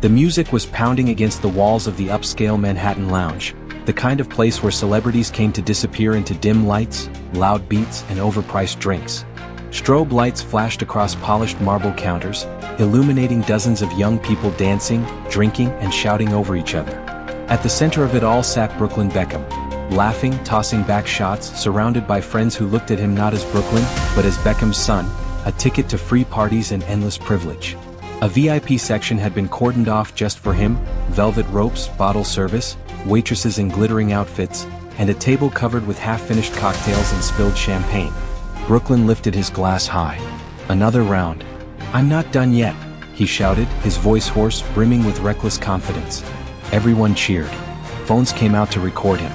The music was pounding against the walls of the upscale Manhattan lounge, the kind of place where celebrities came to disappear into dim lights, loud beats, and overpriced drinks. Strobe lights flashed across polished marble counters, illuminating dozens of young people dancing, drinking, and shouting over each other. At the center of it all sat Brooklyn Beckham, laughing, tossing back shots, surrounded by friends who looked at him not as Brooklyn, but as Beckham's son, a ticket to free parties and endless privilege. A VIP section had been cordoned off just for him, velvet ropes, bottle service, waitresses in glittering outfits, and a table covered with half-finished cocktails and spilled champagne. Brooklyn lifted his glass high. Another round. "I'm not done yet," he shouted, his voice hoarse, brimming with reckless confidence. Everyone cheered. Phones came out to record him.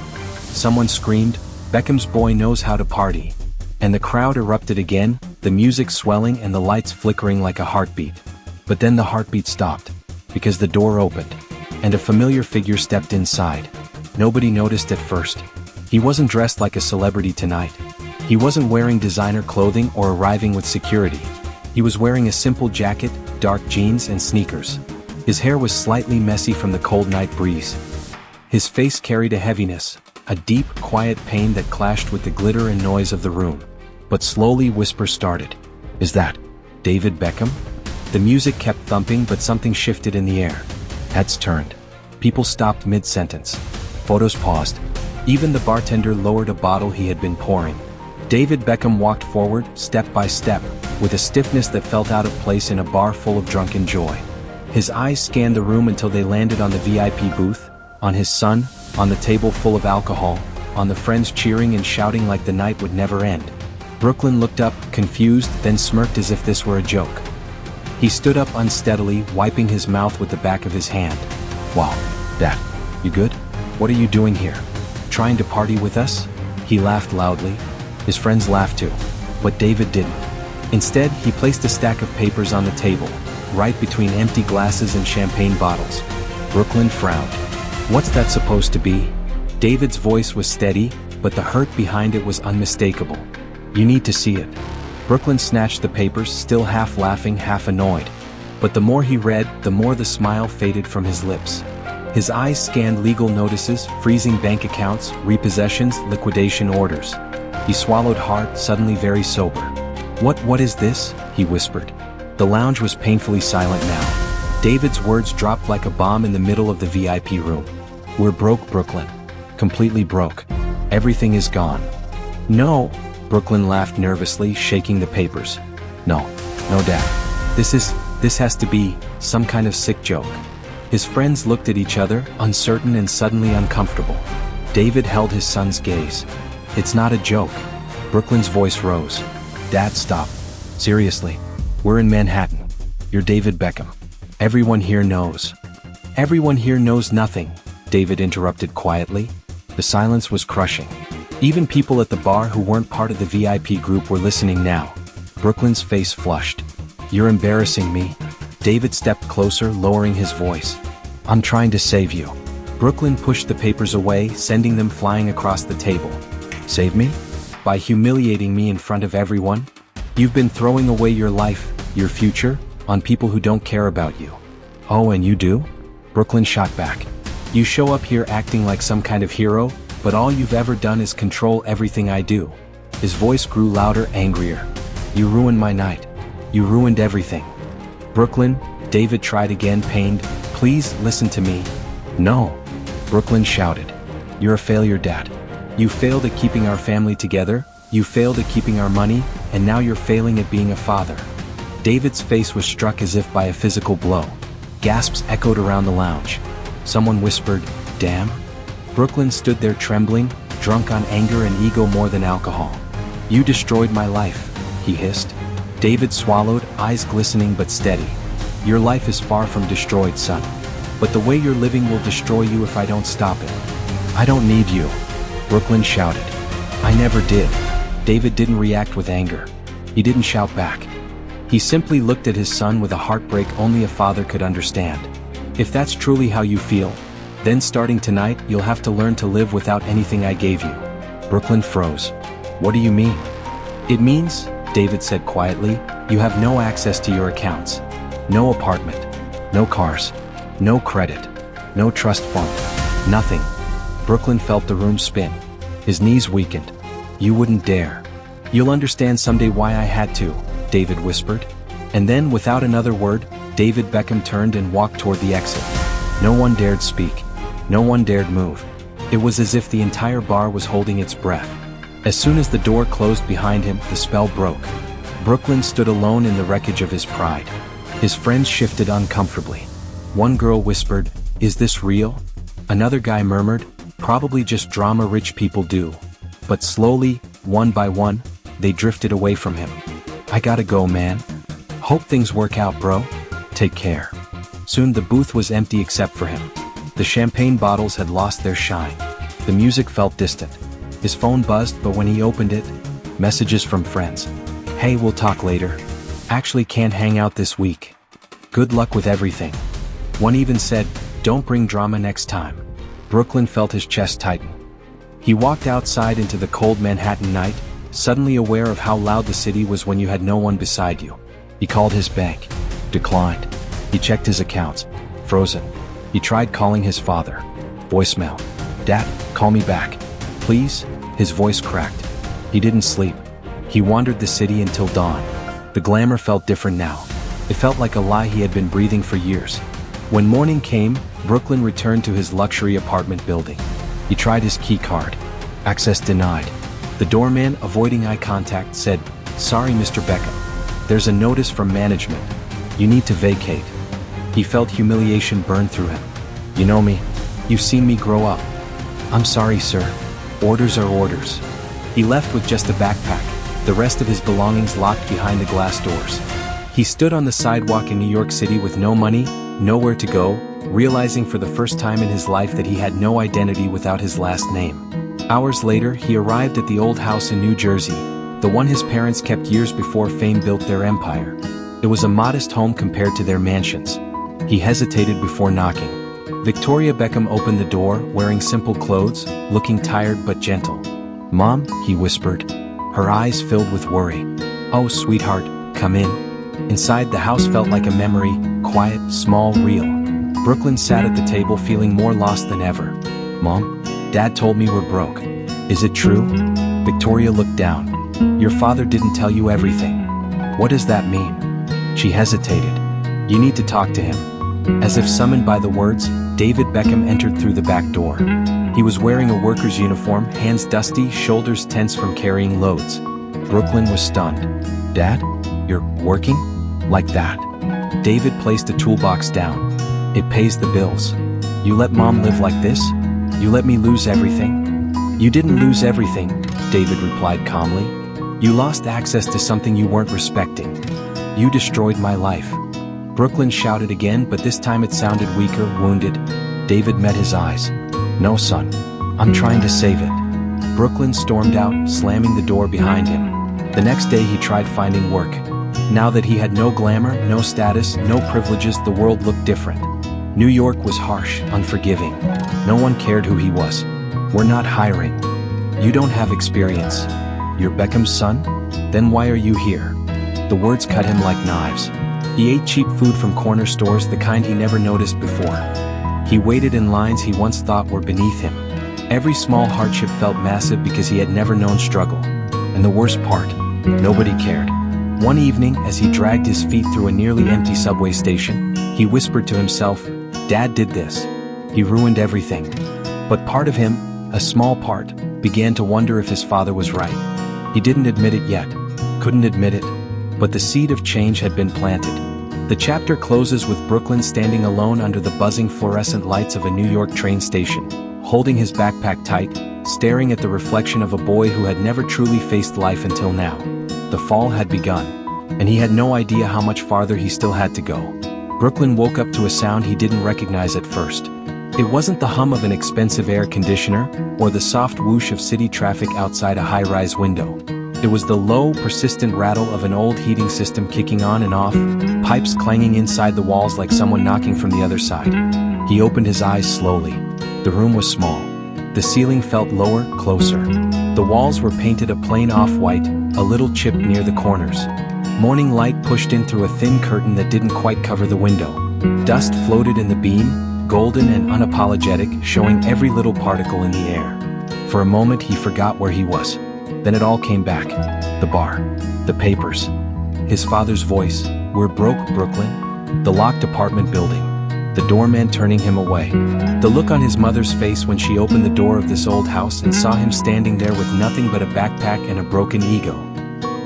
Someone screamed, "Beckham's boy knows how to party." And the crowd erupted again, the music swelling and the lights flickering like a heartbeat. But then the heartbeat stopped, because the door opened, and a familiar figure stepped inside. Nobody noticed at first. He wasn't dressed like a celebrity tonight. He wasn't wearing designer clothing or arriving with security. He was wearing a simple jacket, dark jeans, and sneakers. His hair was slightly messy from the cold night breeze. His face carried a heaviness, a deep, quiet pain that clashed with the glitter and noise of the room. But slowly whispers started. "Is that David Beckham?" The music kept thumping, but something shifted in the air. Heads turned. People stopped mid-sentence. Photos paused. Even the bartender lowered a bottle he had been pouring. David Beckham walked forward, step by step, with a stiffness that felt out of place in a bar full of drunken joy. His eyes scanned the room until they landed on the VIP booth, on his son, on the table full of alcohol, on the friends cheering and shouting like the night would never end. Brooklyn looked up, confused, then smirked as if this were a joke. He stood up unsteadily, wiping his mouth with the back of his hand. "Wow, Dad, you good? What are you doing here? Trying to party with us?" He laughed loudly. His friends laughed too, but David didn't. Instead, he placed a stack of papers on the table, right between empty glasses and champagne bottles. Brooklyn frowned. "What's that supposed to be?" David's voice was steady, but the hurt behind it was unmistakable. "You need to see it." Brooklyn snatched the papers, still half laughing, half annoyed. But the more he read, the more the smile faded from his lips. His eyes scanned legal notices, freezing bank accounts, repossessions, liquidation orders. He swallowed hard, suddenly very sober. What is this?" he whispered. The lounge was painfully silent now. David's words dropped like a bomb in the middle of the VIP room. "We're broke, Brooklyn. Completely broke. Everything is gone." "No," Brooklyn laughed nervously, shaking the papers. No, Dad. This has to be some kind of sick joke." His friends looked at each other, uncertain and suddenly uncomfortable. David held his son's gaze. "It's not a joke." Brooklyn's voice rose. "Dad, stop. Seriously. We're in Manhattan. You're David Beckham. Everyone here knows." "Everyone here knows nothing," David interrupted quietly. The silence was crushing. Even people at the bar who weren't part of the VIP group were listening now. Brooklyn's face flushed. "You're embarrassing me." David stepped closer, lowering his voice. "I'm trying to save you." Brooklyn pushed the papers away, sending them flying across the table. "Save me? By humiliating me in front of everyone? You've been throwing away your life, your future, on people who don't care about you." "Oh, and you do?" Brooklyn shot back. "You show up here acting like some kind of hero, but all you've ever done is control everything I do." His voice grew louder, angrier. "You ruined my night. You ruined everything." "Brooklyn," David tried again, pained, "please listen to me." "No," Brooklyn shouted. "You're a failure, Dad. You failed at keeping our family together, you failed at keeping our money, and now you're failing at being a father." David's face was struck as if by a physical blow. Gasps echoed around the lounge. Someone whispered, "Damn." Brooklyn stood there trembling, drunk on anger and ego more than alcohol. "You destroyed my life," he hissed. David swallowed, eyes glistening but steady. "Your life is far from destroyed, son. But the way you're living will destroy you if I don't stop it." "I don't need you," Brooklyn shouted. "I never did." David didn't react with anger. He didn't shout back. He simply looked at his son with a heartbreak only a father could understand. "If that's truly how you feel, then starting tonight you'll have to learn to live without anything I gave you." Brooklyn froze. "What do you mean?" "It means," David said quietly, "you have no access to your accounts. No apartment. No cars. No credit. No trust fund. Nothing. Brooklyn felt the room spin. His knees weakened. You wouldn't dare. You'll understand someday why I had to, David whispered. And then, without another word, David Beckham turned and walked toward the exit. No one dared speak. No one dared move. It was as if the entire bar was holding its breath. As soon as the door closed behind him, the spell broke. Brooklyn stood alone in the wreckage of his pride. His friends shifted uncomfortably. One girl whispered, "Is this real?" Another guy murmured, "Probably just drama rich people do." But slowly, one by one, they drifted away from him. "I gotta go, man. Hope things work out, bro. Take care." Soon the booth was empty except for him. The champagne bottles had lost their shine. The music felt distant. His phone buzzed, but when he opened it, messages from friends. "Hey, we'll talk later. Actually can't hang out this week. Good luck with everything." One even said, "Don't bring drama next time." Brooklyn felt his chest tighten. He walked outside into the cold Manhattan night, suddenly aware of how loud the city was when you had no one beside you. He called his bank. Declined. He checked his accounts. Frozen. He tried calling his father. Voicemail. "Dad, call me back. Please?" His voice cracked. He didn't sleep. He wandered the city until dawn. The glamour felt different now. It felt like a lie he had been breathing for years. When morning came, Brooklyn returned to his luxury apartment building. He tried his key card. Access denied. The doorman, avoiding eye contact, said, "Sorry, Mr. Beckham. There's a notice from management. You need to vacate." He felt humiliation burn through him. "You know me. You've seen me grow up." "I'm sorry, sir. Orders are orders." He left with just a backpack, the rest of his belongings locked behind the glass doors. He stood on the sidewalk in New York City with no money, nowhere to go, realizing for the first time in his life that he had no identity without his last name. Hours later, he arrived at the old house in New Jersey, the one his parents kept years before fame built their empire. It was a modest home compared to their mansions. He hesitated before knocking. Victoria Beckham opened the door, wearing simple clothes, looking tired but gentle. "Mom," he whispered. Her eyes filled with worry. "Oh, sweetheart, come in." Inside, the house felt like a memory, quiet, small, real. Brooklyn sat at the table feeling more lost than ever. "Mom, Dad told me we're broke. Is it true?" Victoria looked down. "Your father didn't tell you everything." "What does that mean?" She hesitated. "You need to talk to him." As if summoned by the words, David Beckham entered through the back door. He was wearing a worker's uniform, hands dusty, shoulders tense from carrying loads. Brooklyn was stunned. "Dad? You're working? Like that?" David placed a toolbox down. "It pays the bills. You let Mom live like this? You let me lose everything?" "You didn't lose everything," David replied calmly. "You lost access to something you weren't respecting. You destroyed my life." Brooklyn shouted again, but this time it sounded weaker, wounded. David met his eyes. "No, son. I'm trying to save it." Brooklyn stormed out, slamming the door behind him. The next day he tried finding work. Now that he had no glamour, no status, no privileges, the world looked different. New York was harsh, unforgiving. No one cared who he was. "We're not hiring. You don't have experience. You're Beckham's son? Then why are you here?" The words cut him like knives. He ate cheap food from corner stores, the kind he never noticed before. He waited in lines he once thought were beneath him. Every small hardship felt massive because he had never known struggle. And the worst part, nobody cared. One evening, as he dragged his feet through a nearly empty subway station, he whispered to himself, "Dad did this. He ruined everything." But part of him, a small part, began to wonder if his father was right. He didn't admit it yet, couldn't admit it, but the seed of change had been planted. The chapter closes with Brooklyn standing alone under the buzzing fluorescent lights of a New York train station, holding his backpack tight, staring at the reflection of a boy who had never truly faced life until now. The fall had begun, and he had no idea how much farther he still had to go. Brooklyn woke up to a sound he didn't recognize at first. It wasn't the hum of an expensive air conditioner, or the soft whoosh of city traffic outside a high-rise window. It was the low, persistent rattle of an old heating system kicking on and off, pipes clanging inside the walls like someone knocking from the other side. He opened his eyes slowly. The room was small. The ceiling felt lower, closer. The walls were painted a plain off-white, a little chipped near the corners. Morning light pushed in through a thin curtain that didn't quite cover the window. Dust floated in the beam, golden and unapologetic, showing every little particle in the air. For a moment he forgot where he was. Then it all came back. The bar. The papers. His father's voice. "We're broke, Brooklyn." The locked apartment building. The doorman turning him away. The look on his mother's face when she opened the door of this old house and saw him standing there with nothing but a backpack and a broken ego.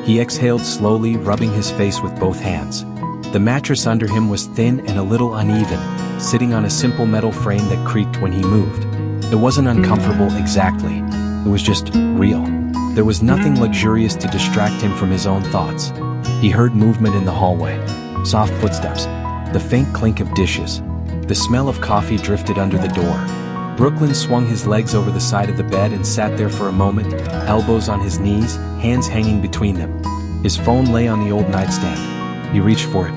He exhaled slowly, rubbing his face with both hands. The mattress under him was thin and a little uneven, sitting on a simple metal frame that creaked when he moved. It wasn't uncomfortable exactly. It was just real. There was nothing luxurious to distract him from his own thoughts. He heard movement in the hallway. Soft footsteps. The faint clink of dishes. The smell of coffee drifted under the door. Brooklyn swung his legs over the side of the bed and sat there for a moment, elbows on his knees, hands hanging between them. His phone lay on the old nightstand. He reached for it.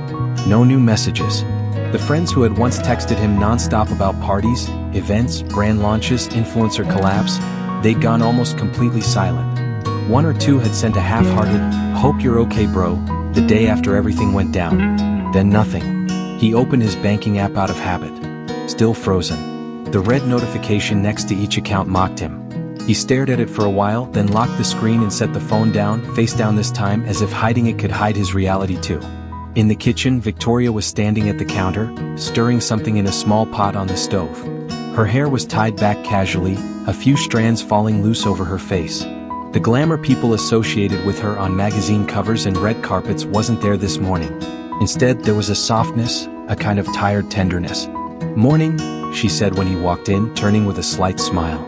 No new messages. The friends who had once texted him nonstop about parties, events, brand launches, influencer collabs, they'd gone almost completely silent. One or two had sent a half-hearted, "Hope you're okay, bro," the day after everything went down. Then nothing. He opened his banking app out of habit. Still frozen. The red notification next to each account mocked him. He stared at it for a while, then locked the screen and set the phone down, face down this time, as if hiding it could hide his reality too. In the kitchen, Victoria was standing at the counter, stirring something in a small pot on the stove. Her hair was tied back casually, a few strands falling loose over her face. The glamour people associated with her on magazine covers and red carpets wasn't there this morning. Instead, there was a softness, a kind of tired tenderness. "Morning," she said when he walked in, turning with a slight smile.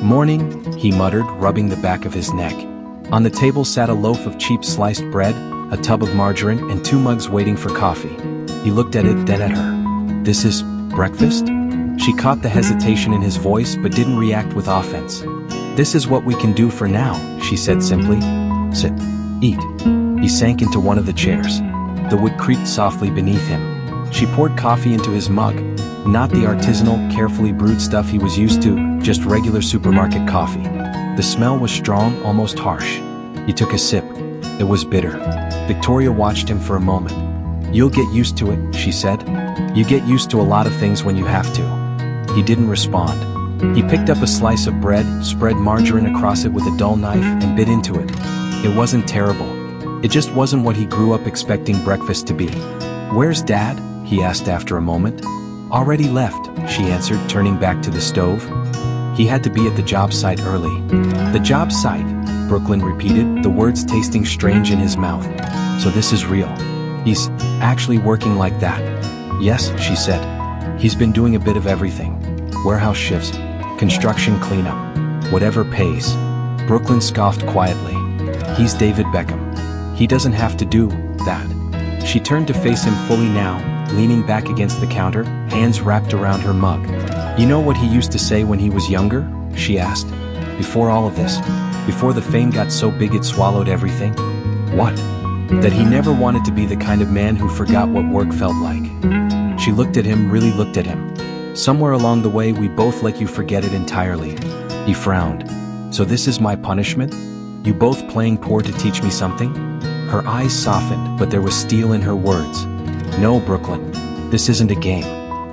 "Morning," he muttered, rubbing the back of his neck. On the table sat a loaf of cheap sliced bread, a tub of margarine, and 2 mugs waiting for coffee. He looked at it, then at her. "This is breakfast?" She caught the hesitation in his voice but didn't react with offense. "This is what we can do for now," she said simply. "Sit. Eat." He sank into one of the chairs. The wood creaked softly beneath him. She poured coffee into his mug, not the artisanal, carefully brewed stuff he was used to, just regular supermarket coffee. The smell was strong, almost harsh. He took a sip. It was bitter. Victoria watched him for a moment. "You'll get used to it," she said. "You get used to a lot of things when you have to." He didn't respond. He picked up a slice of bread, spread margarine across it with a dull knife, and bit into it. It wasn't terrible. It just wasn't what he grew up expecting breakfast to be. "Where's Dad?" he asked after a moment. "Already left," she answered, turning back to the stove. He had to be at the job site early. "The job site," Brooklyn repeated, the words tasting strange in his mouth. "So this is real. He's actually working like that?" "Yes," she said. "He's been doing a bit of everything. Warehouse shifts, construction cleanup, whatever pays." Brooklyn scoffed quietly. "He's David Beckham. He doesn't have to do that." She turned to face him fully now, leaning back against the counter, hands wrapped around her mug. "You know what he used to say when he was younger?" she asked. "Before all of this, before the fame got so big it swallowed everything?" "What?" "That he never wanted to be the kind of man who forgot what work felt like." She looked at him, really looked at him. "Somewhere along the way we both let you forget it entirely." He frowned. "So this is my punishment? You both playing poor to teach me something?" Her eyes softened, but there was steel in her words. "No, Brooklyn. This isn't a game.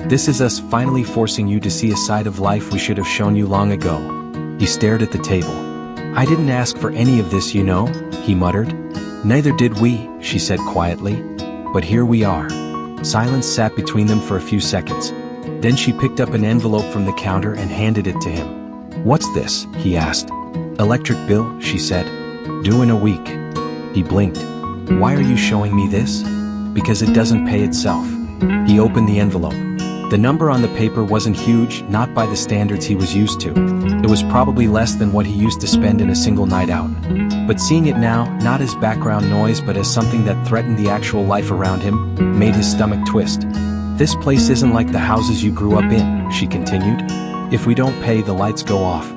This is us finally forcing you to see a side of life we should have shown you long ago." He stared at the table. "I didn't ask for any of this, you know," he muttered. "Neither did we," she said quietly. "But here we are." Silence sat between them for a few seconds. Then she picked up an envelope from the counter and handed it to him. "What's this?" he asked. "Electric bill," she said. "Due in a week." He blinked. "Why are you showing me this?" "Because it doesn't pay itself." He opened the envelope. The number on the paper wasn't huge, not by the standards he was used to. It was probably less than what he used to spend in a single night out. But seeing it now, not as background noise but as something that threatened the actual life around him, made his stomach twist. "This place isn't like the houses you grew up in," she continued. "If we don't pay, the lights go off.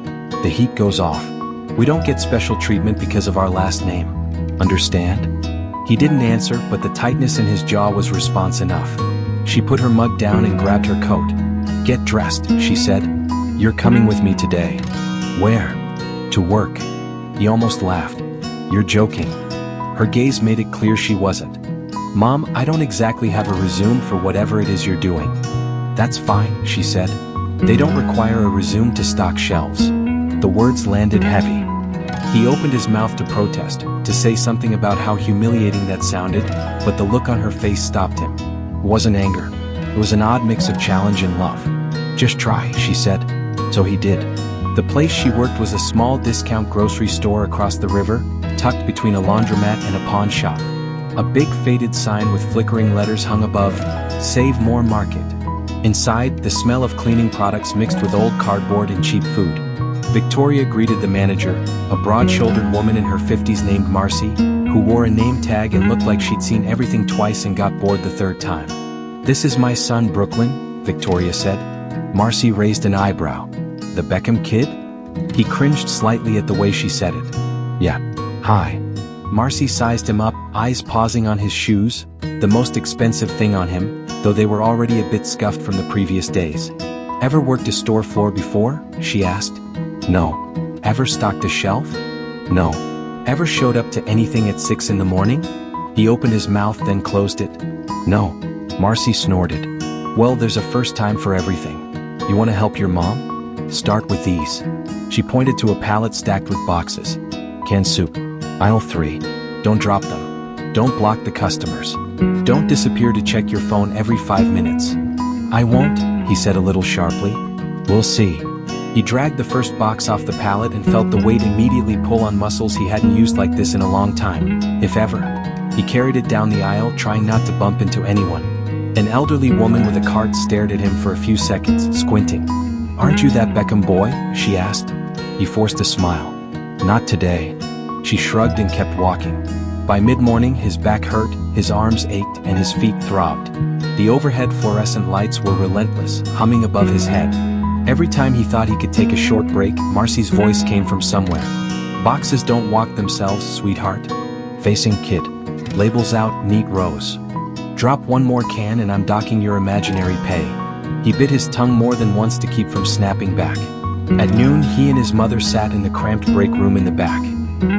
The heat goes off. We don't get special treatment because of our last name. Understand?" He didn't answer, but the tightness in his jaw was response enough. She put her mug down and grabbed her coat. "Get dressed," she said. "You're coming with me today." "Where?" "To work." He almost laughed. "You're joking." Her gaze made it clear she wasn't. "Mom, I don't exactly have a resume for whatever it is you're doing." "That's fine," she said. "They don't require a resume to stock shelves." The words landed heavy. He opened his mouth to protest, to say something about how humiliating that sounded, but the look on her face stopped him. It wasn't anger. It was an odd mix of challenge and love. "Just try," she said. So he did. The place she worked was a small discount grocery store across the river, tucked between a laundromat and a pawn shop. A big faded sign with flickering letters hung above, "Save More Market." Inside, the smell of cleaning products mixed with old cardboard and cheap food. Victoria greeted the manager, a broad-shouldered woman in her 50s named Marcy, who wore a name tag and looked like she'd seen everything twice and got bored the third time. "This is my son, Brooklyn," Victoria said. Marcy raised an eyebrow. "The Beckham kid?" He cringed slightly at the way she said it. "Yeah. Hi." Marcy sized him up, eyes pausing on his shoes, the most expensive thing on him, though they were already a bit scuffed from the previous days. "Ever worked a store floor before?" she asked. "No." "Ever stocked a shelf?" "No." "Ever showed up to anything at 6 in the morning?" He opened his mouth then closed it. "No." Marcy snorted. "Well, there's a first time for everything. You want to help your mom? Start with these." She pointed to a pallet stacked with boxes. "Canned soup. Aisle 3. Don't drop them. Don't block the customers. Don't disappear to check your phone every 5 minutes." "I won't," he said a little sharply. "We'll see." He dragged the first box off the pallet and felt the weight immediately pull on muscles he hadn't used like this in a long time, if ever. He carried it down the aisle, trying not to bump into anyone. An elderly woman with a cart stared at him for a few seconds, squinting. "Aren't you that Beckham boy?" she asked. He forced a smile. "Not today." She shrugged and kept walking. By mid-morning, his back hurt, his arms ached, and his feet throbbed. The overhead fluorescent lights were relentless, humming above his head. Every time he thought he could take a short break, Marcy's voice came from somewhere. "Boxes don't walk themselves, sweetheart." Facing kid. Labels out, neat rows. "Drop one more can and I'm docking your imaginary pay." He bit his tongue more than once to keep from snapping back. At noon, he and his mother sat in the cramped break room in the back.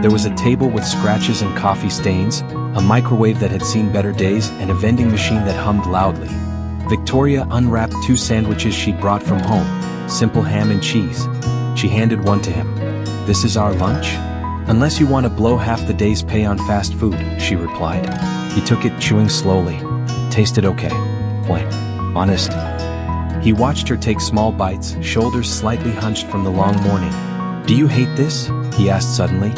There was a table with scratches and coffee stains, a microwave that had seen better days, and a vending machine that hummed loudly. Victoria unwrapped 2 sandwiches she'd brought from home, simple ham and cheese. She handed one to him. "This is our lunch? Unless you want to blow half the day's pay on fast food," she replied. He took it, chewing slowly. Tasted okay. Plain. Honest. He watched her take small bites, shoulders slightly hunched from the long morning. "Do you hate this?" he asked suddenly.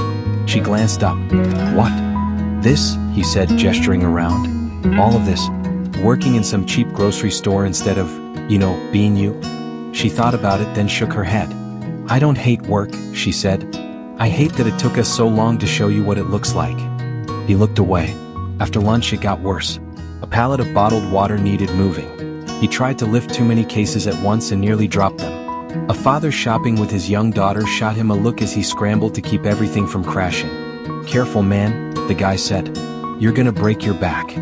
She glanced up. "What?" "This," he said, gesturing around. "All of this. Working in some cheap grocery store instead of, being you." She thought about it, then shook her head. "I don't hate work," she said. "I hate that it took us so long to show you what it looks like." He looked away. After lunch it got worse. A pallet of bottled water needed moving. He tried to lift too many cases at once and nearly dropped them. A father shopping with his young daughter shot him a look as he scrambled to keep everything from crashing. "Careful, man," the guy said. "You're gonna break your back."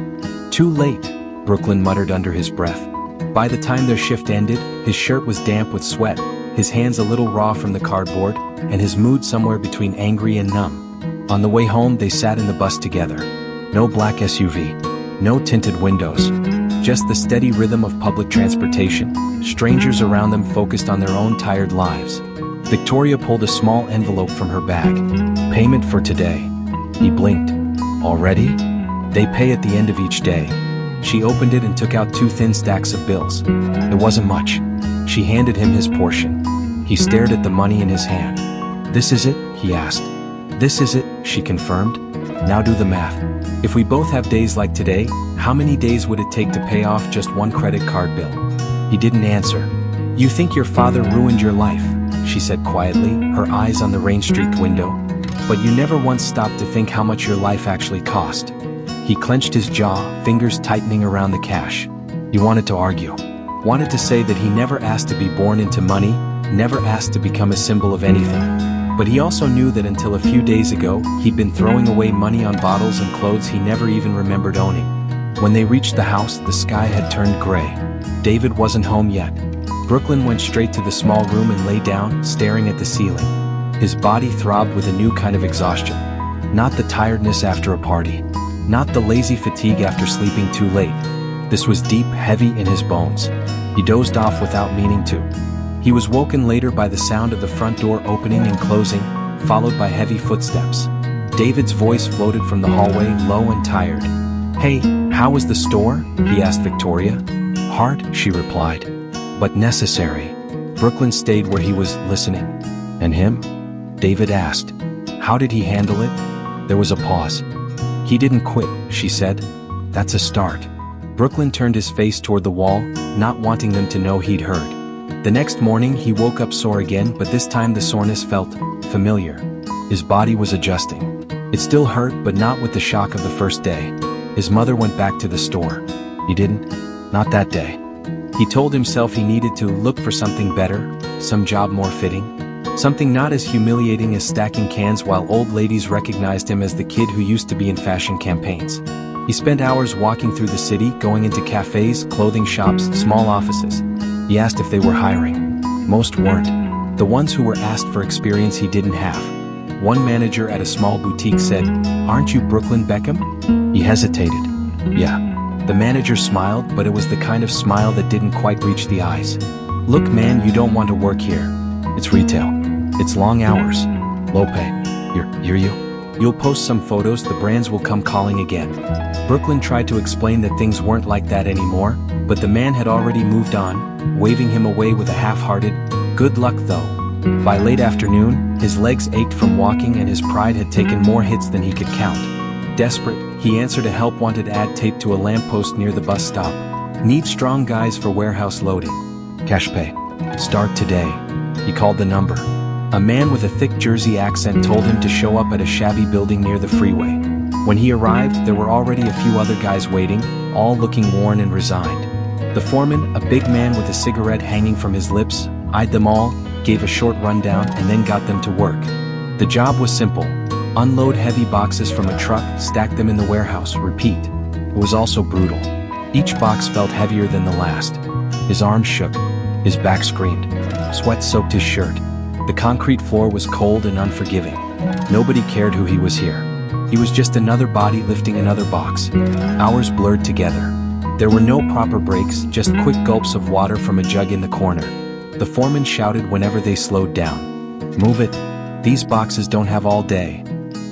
"Too late," Brooklyn muttered under his breath. By the time their shift ended, his shirt was damp with sweat, his hands a little raw from the cardboard, and his mood somewhere between angry and numb. On the way home, they sat in the bus together. No black SUV. No tinted windows. Just the steady rhythm of public transportation, strangers around them focused on their own tired lives. Victoria pulled a small envelope from her bag. "Payment for today." He blinked. "Already?" "They pay at the end of each day." She opened it and took out 2 thin stacks of bills. It wasn't much. She handed him his portion. He stared at the money in his hand. "This is it?" he asked. "This is it," she confirmed. "Now do the math. If we both have days like today, how many days would it take to pay off just one credit card bill?" He didn't answer. "You think your father ruined your life," she said quietly, her eyes on the rain-streaked window. "But you never once stopped to think how much your life actually cost." He clenched his jaw, fingers tightening around the cash. He wanted to argue. Wanted to say that he never asked to be born into money, never asked to become a symbol of anything. But he also knew that until a few days ago, he'd been throwing away money on bottles and clothes he never even remembered owning. When they reached the house, the sky had turned gray. David wasn't home yet. Brooklyn went straight to the small room and lay down, staring at the ceiling. His body throbbed with a new kind of exhaustion. Not the tiredness after a party. Not the lazy fatigue after sleeping too late. This was deep, heavy in his bones. He dozed off without meaning to. He was woken later by the sound of the front door opening and closing, followed by heavy footsteps. David's voice floated from the hallway, low and tired. "Hey, how was the store?" he asked Victoria. "Hard," she replied. "But necessary." Brooklyn stayed where he was, listening. "And him?" David asked. "How did he handle it?" There was a pause. "He didn't quit," she said. "That's a start." Brooklyn turned his face toward the wall, not wanting them to know he'd heard. The next morning he woke up sore again, but this time the soreness felt familiar. His body was adjusting. It still hurt, but not with the shock of the first day. His mother went back to the store. He didn't. Not that day. He told himself he needed to look for something better, some job more fitting. Something not as humiliating as stacking cans while old ladies recognized him as the kid who used to be in fashion campaigns. He spent hours walking through the city, going into cafes, clothing shops, small offices. He asked if they were hiring. Most weren't. The ones who were asked for experience he didn't have. One manager at a small boutique said, "Aren't you Brooklyn Beckham?" He hesitated. "Yeah." The manager smiled, but it was the kind of smile that didn't quite reach the eyes. "Look man, you don't want to work here. It's retail. It's long hours. Low pay. You'll post some photos, the brands will come calling again." Brooklyn tried to explain that things weren't like that anymore, but the man had already moved on, waving him away with a half-hearted, "Good luck though." By late afternoon, his legs ached from walking and his pride had taken more hits than he could count. Desperate, he answered a help-wanted ad taped to a lamppost near the bus stop. "Need strong guys for warehouse loading. Cash pay. Start today." He called the number. A man with a thick Jersey accent told him to show up at a shabby building near the freeway. When he arrived, there were already a few other guys waiting, all looking worn and resigned. The foreman, a big man with a cigarette hanging from his lips, eyed them all, gave a short rundown, and then got them to work. The job was simple. Unload heavy boxes from a truck, stack them in the warehouse, repeat. It was also brutal. Each box felt heavier than the last. His arms shook. His back screamed. Sweat soaked his shirt. The concrete floor was cold and unforgiving. Nobody cared who he was here. He was just another body lifting another box. Hours blurred together. There were no proper breaks, just quick gulps of water from a jug in the corner. The foreman shouted whenever they slowed down. "Move it. These boxes don't have all day."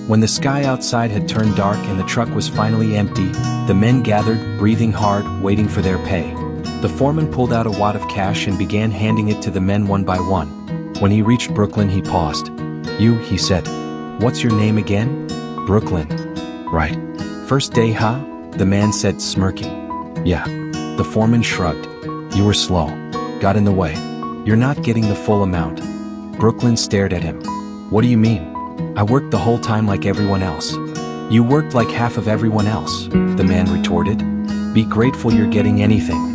When the sky outside had turned dark and the truck was finally empty, the men gathered, breathing hard, waiting for their pay. The foreman pulled out a wad of cash and began handing it to the men one by one. When he reached Brooklyn, he paused. "You," he said. "What's your name again?" "Brooklyn." "Right. First day, huh?" the man said, smirking. "Yeah." The foreman shrugged. "You were slow. Got in the way. You're not getting the full amount." Brooklyn stared at him. "What do you mean?" "I worked the whole time like everyone else." "You worked like half of everyone else," the man retorted. "Be grateful you're getting anything."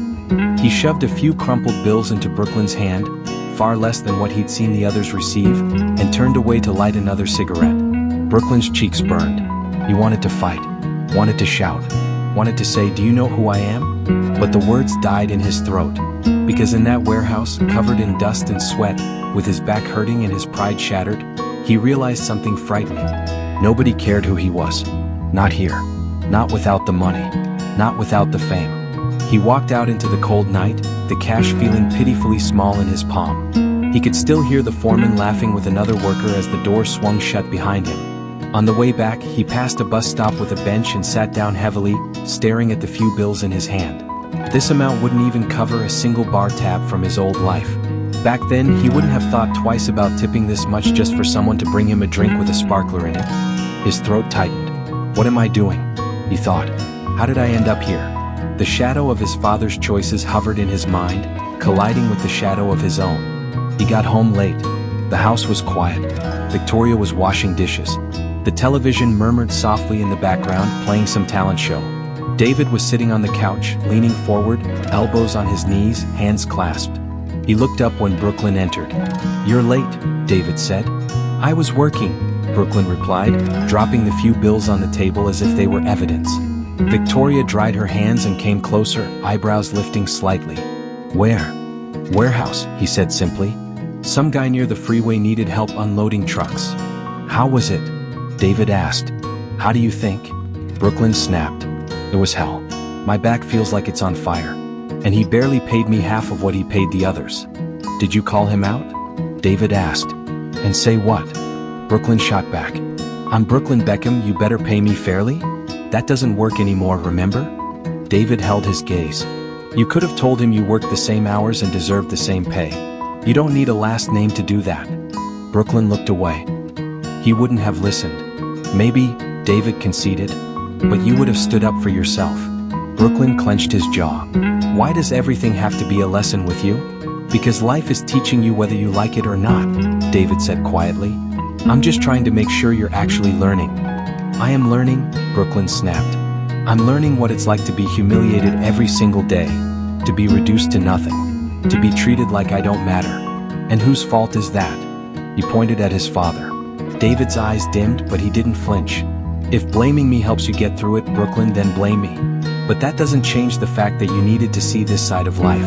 He shoved a few crumpled bills into Brooklyn's hand, far less than what he'd seen the others receive, and turned away to light another cigarette. Brooklyn's cheeks burned. He wanted to fight, wanted to shout, wanted to say, "Do you know who I am?" But the words died in his throat. Because in that warehouse, covered in dust and sweat, with his back hurting and his pride shattered, he realized something frightening. Nobody cared who he was. Not here. Not without the money. Not without the fame. He walked out into the cold night, the cash feeling pitifully small in his palm. He could still hear the foreman laughing with another worker as the door swung shut behind him. On the way back, he passed a bus stop with a bench and sat down heavily, staring at the few bills in his hand. This amount wouldn't even cover a single bar tab from his old life. Back then, he wouldn't have thought twice about tipping this much just for someone to bring him a drink with a sparkler in it. His throat tightened. "What am I doing?" he thought. "How did I end up here?" The shadow of his father's choices hovered in his mind, colliding with the shadow of his own. He got home late. The house was quiet. Victoria was washing dishes. The television murmured softly in the background, playing some talent show. David was sitting on the couch, leaning forward, elbows on his knees, hands clasped. He looked up when Brooklyn entered. "You're late," David said. "I was working," Brooklyn replied, dropping the few bills on the table as if they were evidence. Victoria dried her hands and came closer, eyebrows lifting slightly. "Where?" "Warehouse," he said simply. "Some guy near the freeway needed help unloading trucks." "How was it?" David asked. "How do you think?" Brooklyn snapped. It was hell. My back feels like it's on fire. And he barely paid me half of what he paid the others. Did you call him out? David asked. And say what? Brooklyn shot back. I'm Brooklyn Beckham, you better pay me fairly? That doesn't work anymore, remember? David held his gaze. You could have told him you worked the same hours and deserved the same pay. You don't need a last name to do that. Brooklyn looked away. He wouldn't have listened. Maybe, David conceded, but you would have stood up for yourself. Brooklyn clenched his jaw. Why does everything have to be a lesson with you? Because life is teaching you whether you like it or not, David said quietly. I'm just trying to make sure you're actually learning. I am learning, Brooklyn snapped. I'm learning what it's like to be humiliated every single day, to be reduced to nothing, to be treated like I don't matter. And whose fault is that? He pointed at his father. David's eyes dimmed, but he didn't flinch. If blaming me helps you get through it, Brooklyn, then blame me. But that doesn't change the fact that you needed to see this side of life.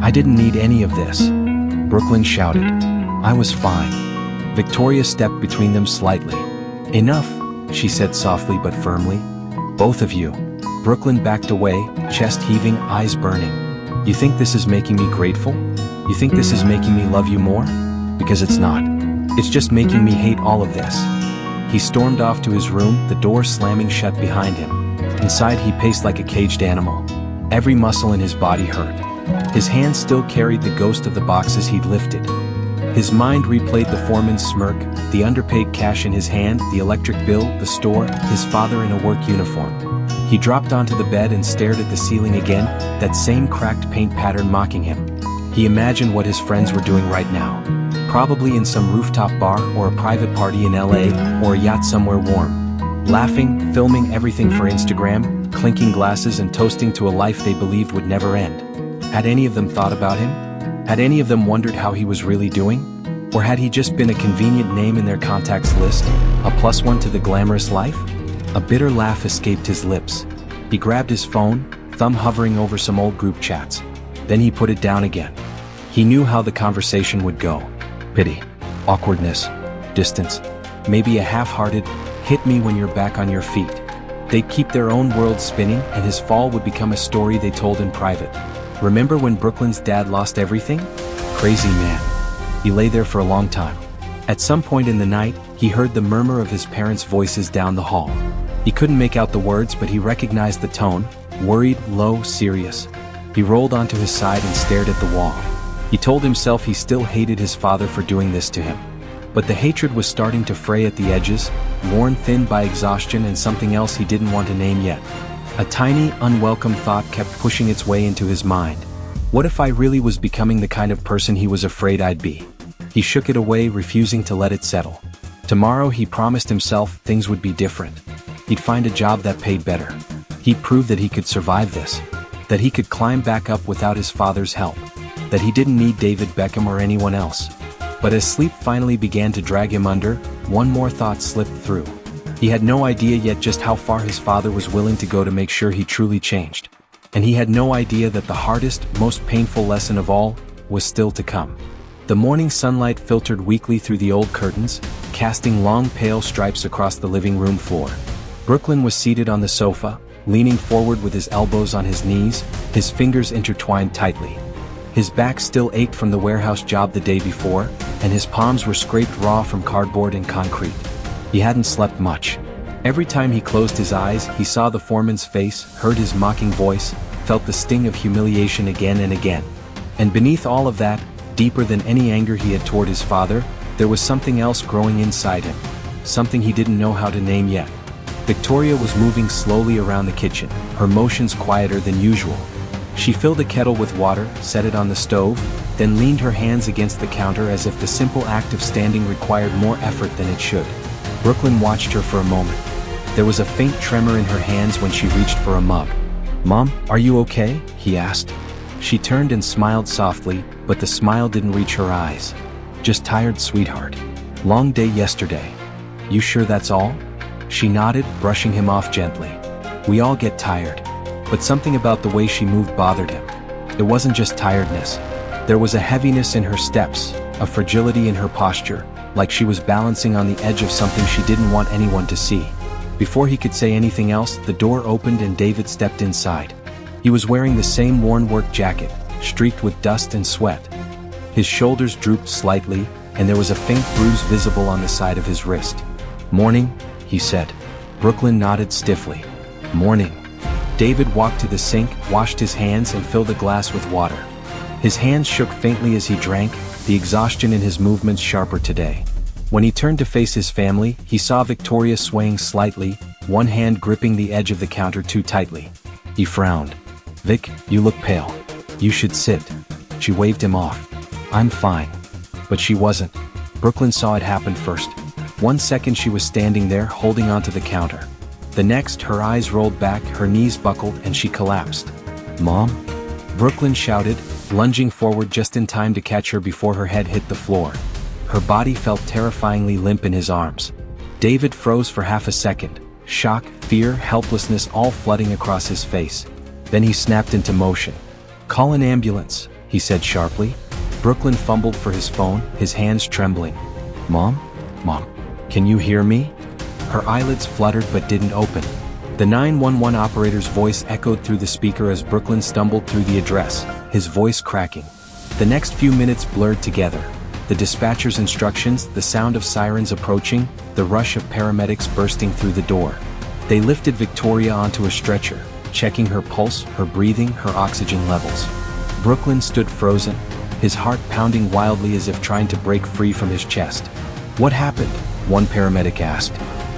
I didn't need any of this. Brooklyn shouted. I was fine. Victoria stepped between them slightly. Enough, she said softly but firmly. Both of you. Brooklyn backed away, chest heaving, eyes burning. You think this is making me grateful? You think this is making me love you more? Because it's not. It's just making me hate all of this. He stormed off to his room, the door slamming shut behind him. Inside he paced like a caged animal. Every muscle in his body hurt. His hand still carried the ghost of the boxes he'd lifted. His mind replayed the foreman's smirk, the underpaid cash in his hand, the electric bill, the store, his father in a work uniform. He dropped onto the bed and stared at the ceiling again, that same cracked paint pattern mocking him. He imagined what his friends were doing right now. Probably in some rooftop bar or a private party in LA or a yacht somewhere warm. Laughing, filming everything for Instagram, clinking glasses and toasting to a life they believed would never end. Had any of them thought about him? Had any of them wondered how he was really doing? Or had he just been a convenient name in their contacts list, a plus one to the glamorous life? A bitter laugh escaped his lips. He grabbed his phone, thumb hovering over some old group chats. Then he put it down again. He knew how the conversation would go. Pity, awkwardness, distance, maybe a half-hearted, hit me when you're back on your feet. They'd keep their own world spinning and his fall would become a story they told in private. Remember when Brooklyn's dad lost everything? Crazy man. He lay there for a long time. At some point in the night, he heard the murmur of his parents' voices down the hall. He couldn't make out the words, but he recognized the tone, worried, low, serious. He rolled onto his side and stared at the wall. He told himself he still hated his father for doing this to him. But the hatred was starting to fray at the edges, worn thin by exhaustion and something else he didn't want to name yet. A tiny, unwelcome thought kept pushing its way into his mind. What if I really was becoming the kind of person he was afraid I'd be? He shook it away, refusing to let it settle. Tomorrow, he promised himself, things would be different. He'd find a job that paid better. He'd prove that he could survive this. That he could climb back up without his father's help. That he didn't need David Beckham or anyone else. But as sleep finally began to drag him under, one more thought slipped through. He had no idea yet just how far his father was willing to go to make sure he truly changed. And he had no idea that the hardest, most painful lesson of all was still to come. The morning sunlight filtered weakly through the old curtains, casting long pale stripes across the living room floor. Brooklyn was seated on the sofa, leaning forward with his elbows on his knees, his fingers intertwined tightly. His back still ached from the warehouse job the day before, and his palms were scraped raw from cardboard and concrete. He hadn't slept much. Every time he closed his eyes, he saw the foreman's face, heard his mocking voice, felt the sting of humiliation again and again. And beneath all of that, deeper than any anger he had toward his father, there was something else growing inside him. Something he didn't know how to name yet. Victoria was moving slowly around the kitchen, her motions quieter than usual. She filled a kettle with water, set it on the stove, then leaned her hands against the counter as if the simple act of standing required more effort than it should. Brooklyn watched her for a moment. There was a faint tremor in her hands when she reached for a mug. "Mom, are you okay?" he asked. She turned and smiled softly, but the smile didn't reach her eyes. "Just tired, sweetheart. Long day yesterday. You sure that's all?" She nodded, brushing him off gently. "We all get tired." But something about the way she moved bothered him. It wasn't just tiredness. There was a heaviness in her steps, a fragility in her posture, like she was balancing on the edge of something she didn't want anyone to see. Before he could say anything else, the door opened and David stepped inside. He was wearing the same worn work jacket, streaked with dust and sweat. His shoulders drooped slightly, and there was a faint bruise visible on the side of his wrist. "Morning," he said. Brooklyn nodded stiffly. "Morning." David walked to the sink, washed his hands and filled a glass with water. His hands shook faintly as he drank, the exhaustion in his movements sharper today. When he turned to face his family, he saw Victoria swaying slightly, one hand gripping the edge of the counter too tightly. He frowned. "Vic, you look pale. You should sit." She waved him off. "I'm fine." But she wasn't. Brooklyn saw it happen first. 1 second she was standing there holding onto the counter. The next, her eyes rolled back, her knees buckled, and she collapsed. "Mom?" Brooklyn shouted, lunging forward just in time to catch her before her head hit the floor. Her body felt terrifyingly limp in his arms. David froze for half a second, shock, fear, helplessness all flooding across his face. Then he snapped into motion. "Call an ambulance," he said sharply. Brooklyn fumbled for his phone, his hands trembling. "Mom? Mom? Can you hear me?" Her eyelids fluttered but didn't open. The 911 operator's voice echoed through the speaker as Brooklyn stumbled through the address, his voice cracking. The next few minutes blurred together. The dispatcher's instructions, the sound of sirens approaching, the rush of paramedics bursting through the door. They lifted Victoria onto a stretcher, checking her pulse, her breathing, her oxygen levels. Brooklyn stood frozen, his heart pounding wildly as if trying to break free from his chest. "What happened?" one paramedic asked.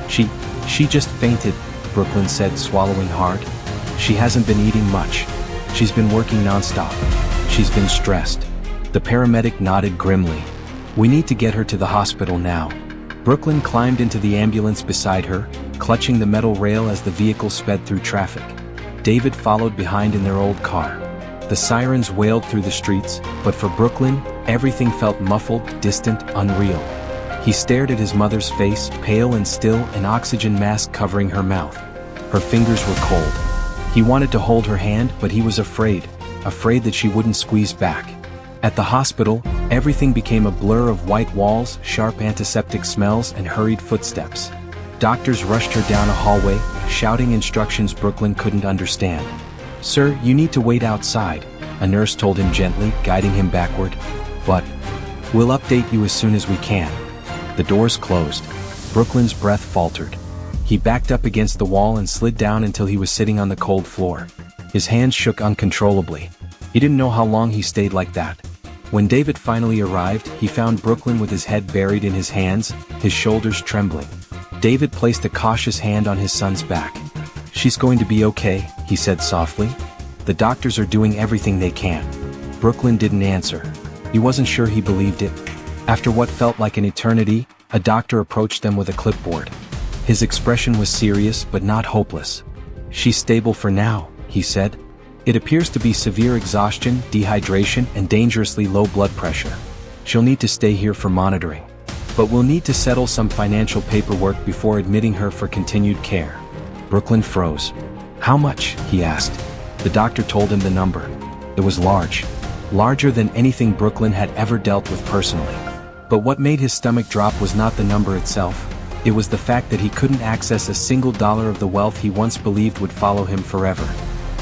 She just fainted," Brooklyn said, swallowing hard. "She hasn't been eating much. She's been working nonstop. She's been stressed." The paramedic nodded grimly. "We need to get her to the hospital now." Brooklyn climbed into the ambulance beside her, clutching the metal rail as the vehicle sped through traffic. David followed behind in their old car. The sirens wailed through the streets, but for Brooklyn, everything felt muffled, distant, unreal. He stared at his mother's face, pale and still, an oxygen mask covering her mouth. Her fingers were cold. He wanted to hold her hand, but he was afraid that she wouldn't squeeze back. At the hospital, everything became a blur of white walls, sharp antiseptic smells, and hurried footsteps. Doctors rushed her down a hallway, shouting instructions Brooklyn couldn't understand. "Sir, you need to wait outside," a nurse told him gently, guiding him backward. "But we'll update you as soon as we can." The doors closed. Brooklyn's breath faltered. He backed up against the wall and slid down until he was sitting on the cold floor. His hands shook uncontrollably. He didn't know how long he stayed like that. When David finally arrived, he found Brooklyn with his head buried in his hands, his shoulders trembling. David placed a cautious hand on his son's back. "She's going to be okay," he said softly. "The doctors are doing everything they can." Brooklyn didn't answer. He wasn't sure he believed it. After what felt like an eternity, a doctor approached them with a clipboard. His expression was serious but not hopeless. "She's stable for now," he said. "It appears to be severe exhaustion, dehydration, and dangerously low blood pressure. She'll need to stay here for monitoring. But we'll need to settle some financial paperwork before admitting her for continued care." Brooklyn froze. "How much?" he asked. The doctor told him the number. It was large. Larger than anything Brooklyn had ever dealt with personally. But what made his stomach drop was not the number itself. It was the fact that he couldn't access a single dollar of the wealth he once believed would follow him forever.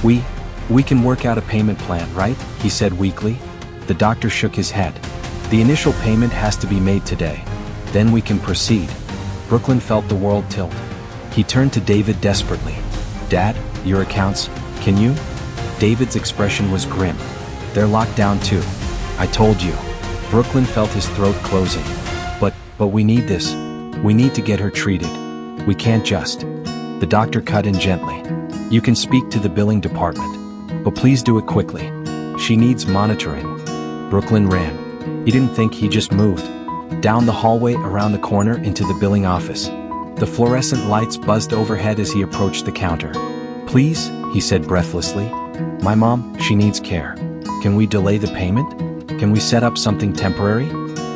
We can work out a payment plan, right?" he said weakly. The doctor shook his head. "The initial payment has to be made today. Then we can proceed." Brooklyn felt the world tilt. He turned to David desperately. "Dad, your accounts, can you?" David's expression was grim. "They're locked down too. I told you." Brooklyn felt his throat closing. But we need this. We need to get her treated. We can't just." The doctor cut in gently. "You can speak to the billing department. But please do it quickly. She needs monitoring." Brooklyn ran. He didn't think, he just moved. Down the hallway, around the corner, into the billing office. The fluorescent lights buzzed overhead as he approached the counter. "Please," he said breathlessly. "My mom, she needs care. Can we delay the payment? Can we set up something temporary?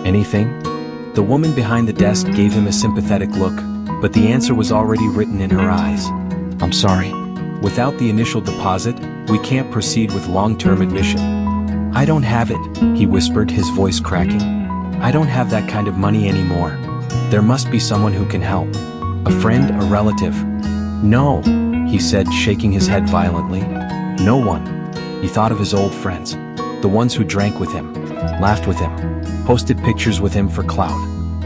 Anything?" The woman behind the desk gave him a sympathetic look, but the answer was already written in her eyes. "I'm sorry. Without the initial deposit, we can't proceed with long-term admission." "I don't have it," he whispered, his voice cracking. "I don't have that kind of money anymore. There must be someone who can help." A friend, a relative? No, he said, shaking his head violently. No one. He thought of his old friends. The ones who drank with him, laughed with him, posted pictures with him for clout.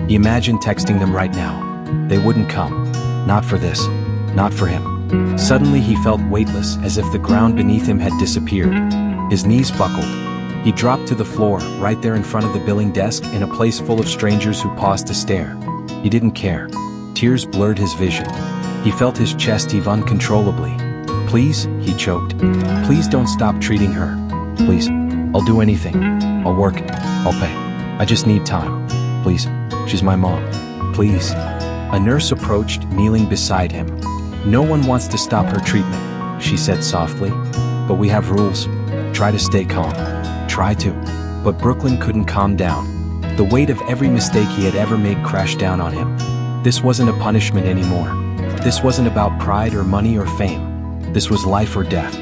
He imagined texting them right now. They wouldn't come. Not for this. Not for him. Suddenly he felt weightless, as if the ground beneath him had disappeared. His knees buckled. He dropped to the floor, right there in front of the billing desk, in a place full of strangers who paused to stare. He didn't care. Tears blurred his vision. He felt his chest heave uncontrollably. Please, he choked. Please don't stop treating her. Please. I'll do anything. I'll work. I'll pay. I just need time. Please. She's my mom. Please. A nurse approached, kneeling beside him. No one wants to stop her treatment, she said softly. But we have rules. Try to stay calm. Try to. But Brooklyn couldn't calm down. The weight of every mistake he had ever made crashed down on him. This wasn't a punishment anymore. This wasn't about pride or money or fame. This was life or death.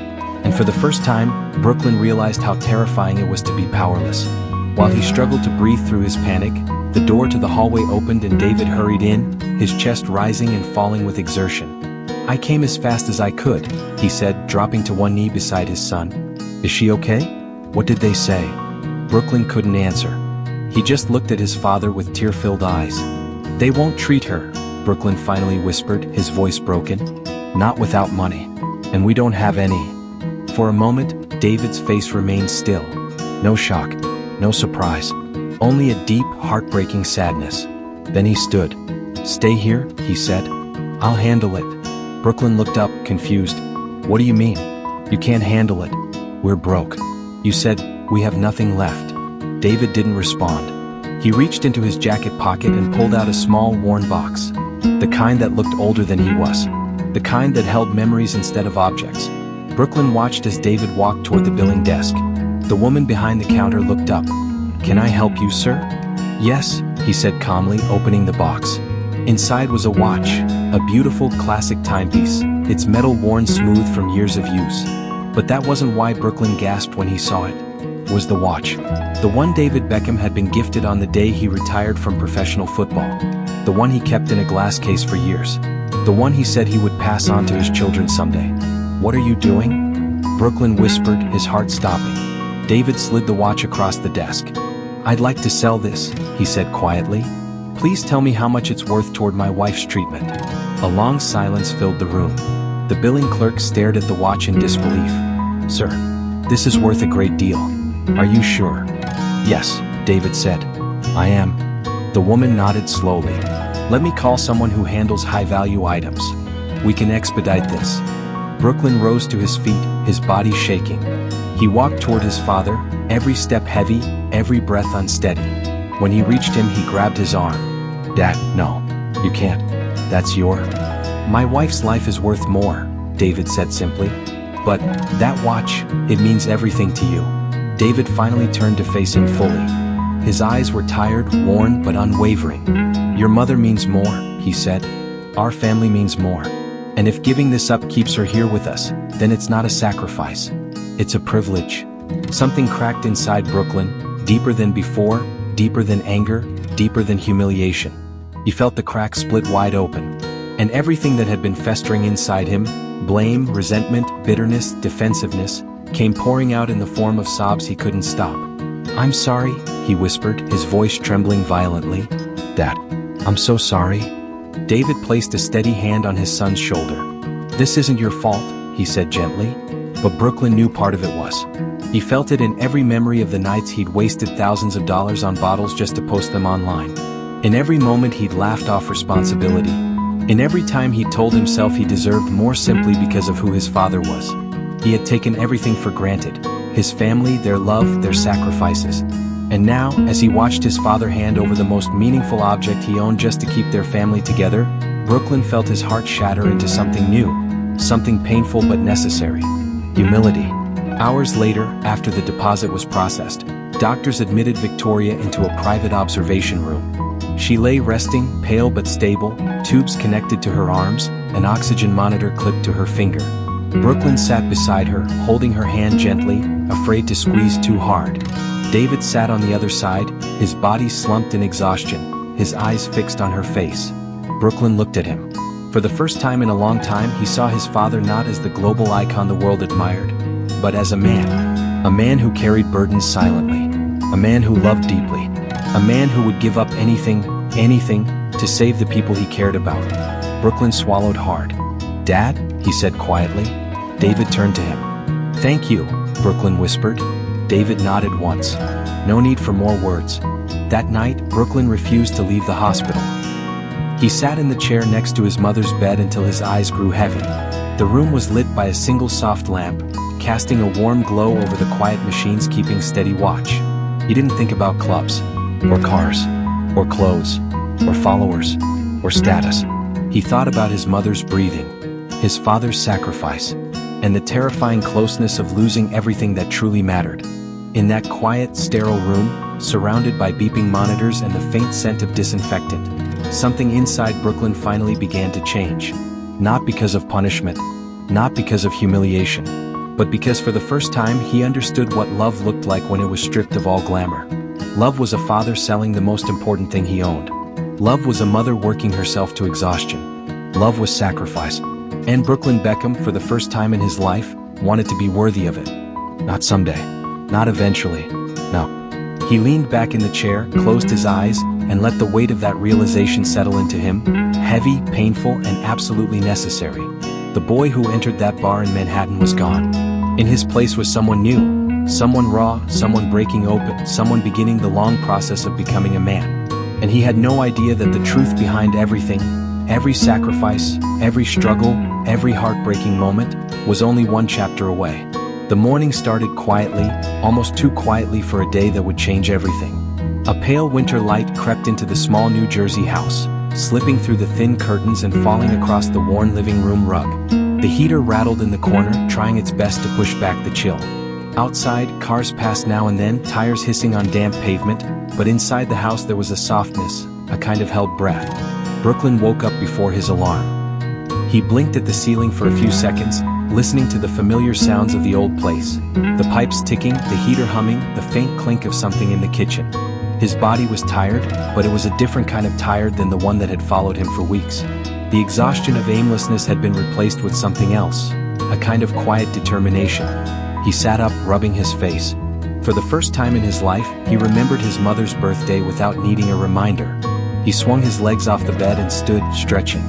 And for the first time, Brooklyn realized how terrifying it was to be powerless. While he struggled to breathe through his panic, the door to the hallway opened and David hurried in, his chest rising and falling with exertion. I came as fast as I could, he said, dropping to one knee beside his son. Is she okay? What did they say? Brooklyn couldn't answer. He just looked at his father with tear-filled eyes. They won't treat her, Brooklyn finally whispered, his voice broken. Not without money. And we don't have any. For a moment, David's face remained still. No shock, no surprise, only a deep, heartbreaking sadness. Then he stood. Stay here, he said. I'll handle it. Brooklyn looked up, confused. What do you mean? You can't handle it. We're broke. You said, we have nothing left. David didn't respond. He reached into his jacket pocket and pulled out a small, worn box. The kind that looked older than he was. The kind that held memories instead of objects. Brooklyn watched as David walked toward the billing desk. The woman behind the counter looked up. Can I help you, sir? Yes, he said calmly, opening the box. Inside was a watch, a beautiful classic timepiece, its metal worn smooth from years of use. But that wasn't why Brooklyn gasped when he saw it. It was the watch. The one David Beckham had been gifted on the day he retired from professional football. The one he kept in a glass case for years. The one he said he would pass on to his children someday. What are you doing? Brooklyn whispered, his heart stopping. David slid the watch across the desk. I'd like to sell this, he said quietly. Please tell me how much it's worth toward my wife's treatment. A long silence filled the room. The billing clerk stared at the watch in disbelief. Sir, this is worth a great deal. Are you sure? Yes, David said. I am. The woman nodded slowly. Let me call someone who handles high-value items. We can expedite this. Brooklyn rose to his feet, his body shaking. He walked toward his father, every step heavy, every breath unsteady. When he reached him, he grabbed his arm. Dad, no, you can't. That's your... My wife's life is worth more, David said simply. But that watch, it means everything to you. David finally turned to face him fully. His eyes were tired, worn, but unwavering. Your mother means more, he said. Our family means more. And if giving this up keeps her here with us, then it's not a sacrifice. It's a privilege. Something cracked inside Brooklyn, deeper than before, deeper than anger, deeper than humiliation. He felt the crack split wide open. And everything that had been festering inside him, blame, resentment, bitterness, defensiveness, came pouring out in the form of sobs he couldn't stop. I'm sorry, he whispered, his voice trembling violently. Dad, I'm so sorry. David placed a steady hand on his son's shoulder. This isn't your fault, he said gently. But Brooklyn knew part of it was. He felt it in every memory of the nights he'd wasted thousands of dollars on bottles just to post them online. In every moment he'd laughed off responsibility. In every time he'd told himself he deserved more simply because of who his father was. He had taken everything for granted. His family, their love, their sacrifices. And now, as he watched his father hand over the most meaningful object he owned just to keep their family together, Brooklyn felt his heart shatter into something new. Something painful but necessary. Humility. Hours later, after the deposit was processed, doctors admitted Victoria into a private observation room. She lay resting, pale but stable, tubes connected to her arms, an oxygen monitor clipped to her finger. Brooklyn sat beside her, holding her hand gently, afraid to squeeze too hard. David sat on the other side, his body slumped in exhaustion, his eyes fixed on her face. Brooklyn looked at him. For the first time in a long time, he saw his father not as the global icon the world admired, but as a man who carried burdens silently, a man who loved deeply, a man who would give up anything, to save the people he cared about. Brooklyn swallowed hard. "Dad," he said quietly. David turned to him. "Thank you," Brooklyn whispered. David nodded once. No need for more words. That night, Brooklyn refused to leave the hospital. He sat in the chair next to his mother's bed until his eyes grew heavy. The room was lit by a single soft lamp, casting a warm glow over the quiet machines keeping steady watch. He didn't think about clubs, or cars, or clothes, or followers, or status. He thought about his mother's breathing, his father's sacrifice, and the terrifying closeness of losing everything that truly mattered. In that quiet, sterile room, surrounded by beeping monitors and the faint scent of disinfectant, something inside Brooklyn finally began to change. Not because of punishment, not because of humiliation, but because for the first time he understood what love looked like when it was stripped of all glamour. Love was a father selling the most important thing he owned. Love was a mother working herself to exhaustion. Love was sacrifice. And Brooklyn Beckham, for the first time in his life, wanted to be worthy of it. Not someday. Not eventually. No. He leaned back in the chair, closed his eyes, and let the weight of that realization settle into him. Heavy, painful, and absolutely necessary. The boy who entered that bar in Manhattan was gone. In his place was someone new. Someone raw, someone breaking open, someone beginning the long process of becoming a man. And he had no idea that the truth behind everything, every sacrifice, every struggle, every heartbreaking moment, was only one chapter away. The morning started quietly, almost too quietly for a day that would change everything. A pale winter light crept into the small New Jersey house, slipping through the thin curtains and falling across the worn living room rug. The heater rattled in the corner, trying its best to push back the chill. Outside, cars passed now and then, tires hissing on damp pavement, but inside the house there was a softness, a kind of held breath. Brooklyn woke up before his alarm. He blinked at the ceiling for a few seconds, listening to the familiar sounds of the old place. The pipes ticking, the heater humming, the faint clink of something in the kitchen. His body was tired, but it was a different kind of tired than the one that had followed him for weeks. The exhaustion of aimlessness had been replaced with something else, a kind of quiet determination. He sat up, rubbing his face. For the first time in his life, he remembered his mother's birthday without needing a reminder. He swung his legs off the bed and stood, stretching.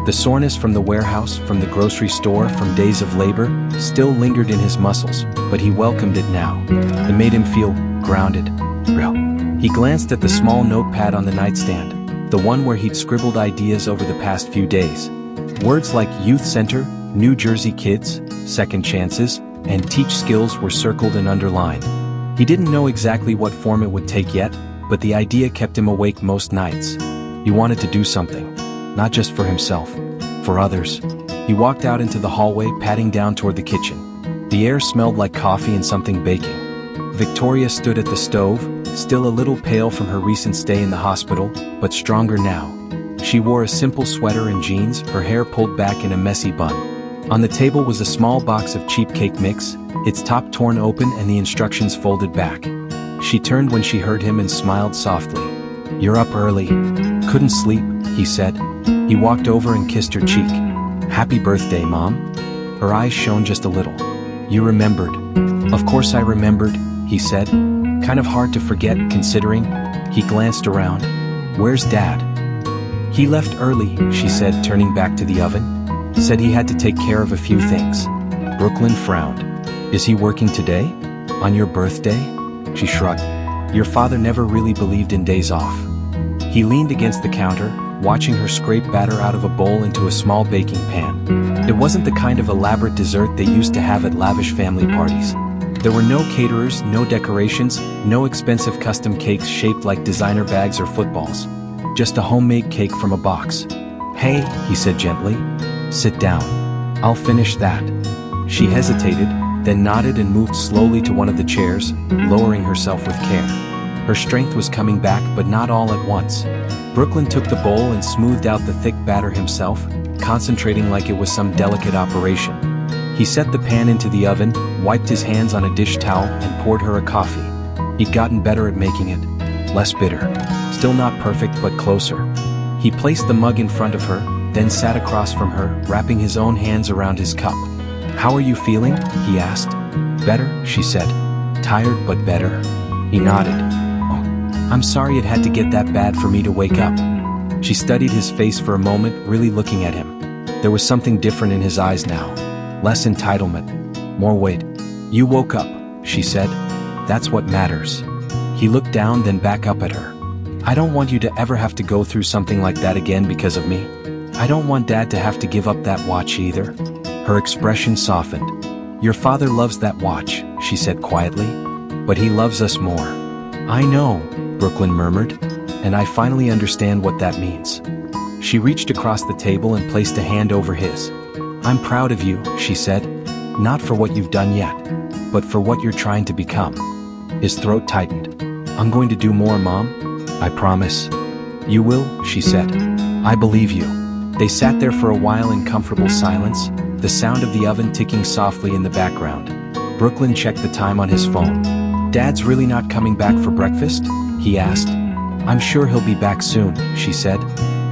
The soreness from the warehouse, from the grocery store, from days of labor, still lingered in his muscles, but he welcomed it now. It made him feel grounded, real. He glanced at the small notepad on the nightstand, the one where he'd scribbled ideas over the past few days. Words like youth center, New Jersey kids, second chances, and teach skills were circled and underlined. He didn't know exactly what form it would take yet, but the idea kept him awake most nights. He wanted to do something, not just for himself, for others. He walked out into the hallway, patting down toward the kitchen. The air smelled like coffee and something baking. Victoria stood at the stove, still a little pale from her recent stay in the hospital, but stronger now. She wore a simple sweater and jeans, her hair pulled back in a messy bun. On the table was a small box of cheap cake mix, its top torn open and the instructions folded back. She turned when she heard him and smiled softly. "You're up early." "Couldn't sleep," he said. He walked over and kissed her cheek. "Happy birthday, Mom." Her eyes shone just a little. "You remembered." "Of course I remembered," he said. "Kind of hard to forget, considering." He glanced around. "Where's Dad?" "He left early," she said, turning back to the oven. "Said he had to take care of a few things." Brooklyn frowned. "Is he working today? On your birthday?" She shrugged. "Your father never really believed in days off." He leaned against the counter, watching her scrape batter out of a bowl into a small baking pan. It wasn't the kind of elaborate dessert they used to have at lavish family parties. There were no caterers, no decorations, no expensive custom cakes shaped like designer bags or footballs. Just a homemade cake from a box. "Hey," he said gently. "Sit down. I'll finish that." She hesitated, then nodded and moved slowly to one of the chairs, lowering herself with care. Her strength was coming back, but not all at once. Brooklyn took the bowl and smoothed out the thick batter himself, concentrating like it was some delicate operation. He set the pan into the oven, wiped his hands on a dish towel, and poured her a coffee. He'd gotten better at making it. Less bitter. Still not perfect, but closer. He placed the mug in front of her, then sat across from her, wrapping his own hands around his cup. "How are you feeling?" he asked. "Better," she said. "Tired but better." He nodded. "Oh, I'm sorry it had to get that bad for me to wake up." She studied his face for a moment, really looking at him. There was something different in his eyes now. Less entitlement. More weight. "You woke up," she said. "That's what matters." He looked down, then back up at her. "I don't want you to ever have to go through something like that again because of me. I don't want Dad to have to give up that watch either." Her expression softened. "Your father loves that watch," she said quietly. "But he loves us more." "I know," Brooklyn murmured. "And I finally understand what that means." She reached across the table and placed a hand over his. "I'm proud of you," she said. "Not for what you've done yet, but for what you're trying to become." His throat tightened. "I'm going to do more, Mom. I promise." "You will," she said. "I believe you." They sat there for a while in comfortable silence, the sound of the oven ticking softly in the background. Brooklyn checked the time on his phone. "Dad's really not coming back for breakfast?" he asked. "I'm sure he'll be back soon," she said.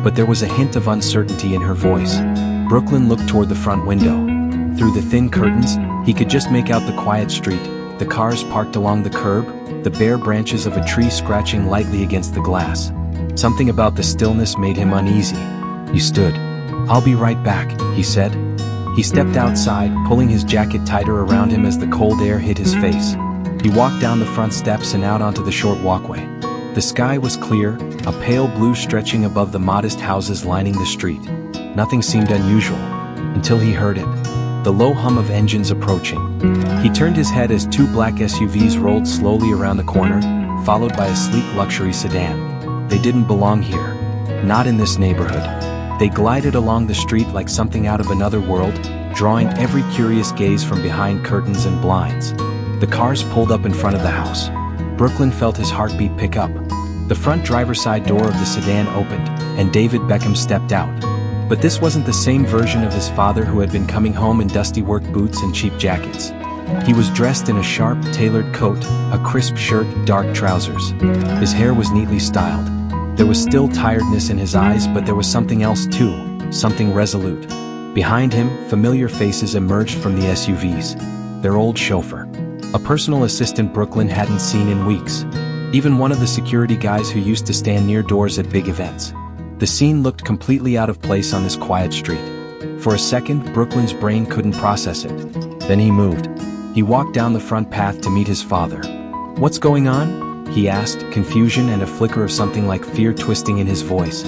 But there was a hint of uncertainty in her voice. Brooklyn looked toward the front window. Through the thin curtains, he could just make out the quiet street, the cars parked along the curb, the bare branches of a tree scratching lightly against the glass. Something about the stillness made him uneasy. He stood. "I'll be right back," he said. He stepped outside, pulling his jacket tighter around him as the cold air hit his face. He walked down the front steps and out onto the short walkway. The sky was clear, a pale blue stretching above the modest houses lining the street. Nothing seemed unusual, until he heard it. The low hum of engines approaching. He turned his head as two black SUVs rolled slowly around the corner, followed by a sleek luxury sedan. They didn't belong here. Not in this neighborhood. They glided along the street like something out of another world, drawing every curious gaze from behind curtains and blinds. The cars pulled up in front of the house. Brooklyn felt his heartbeat pick up. The front driver's side door of the sedan opened, and David Beckham stepped out. But this wasn't the same version of his father who had been coming home in dusty work boots and cheap jackets. He was dressed in a sharp, tailored coat, a crisp shirt, dark trousers. His hair was neatly styled. There was still tiredness in his eyes, but there was something else too, something resolute. Behind him, familiar faces emerged from the SUVs. Their old chauffeur. A personal assistant Brooklyn hadn't seen in weeks. Even one of the security guys who used to stand near doors at big events. The scene looked completely out of place on this quiet street. For a second, Brooklyn's brain couldn't process it. Then he moved. He walked down the front path to meet his father. "What's going on?" he asked, confusion and a flicker of something like fear twisting in his voice.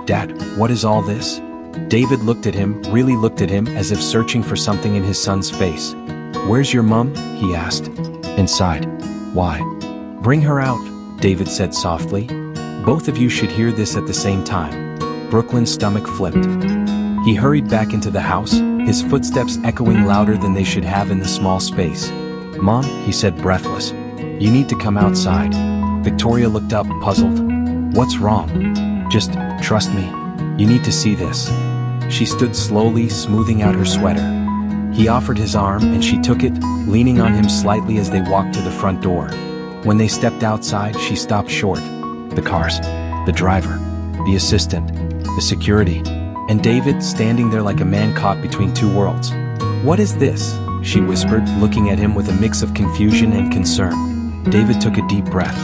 "Dad, what is all this?" David looked at him, really looked at him, as if searching for something in his son's face. "Where's your mom?" he asked. "Inside." "Why?" "Bring her out," David said softly. "Both of you should hear this at the same time." Brooklyn's stomach flipped. He hurried back into the house, his footsteps echoing louder than they should have in the small space. "Mom," he said breathless, "you need to come outside." Victoria looked up, puzzled. "What's wrong?" "Just trust me. You need to see this." She stood slowly, smoothing out her sweater. He offered his arm and she took it, leaning on him slightly as they walked to the front door. When they stepped outside, she stopped short. The cars, the driver, the assistant, the security, and David standing there like a man caught between two worlds. "What is this?" she whispered, looking at him with a mix of confusion and concern. David took a deep breath.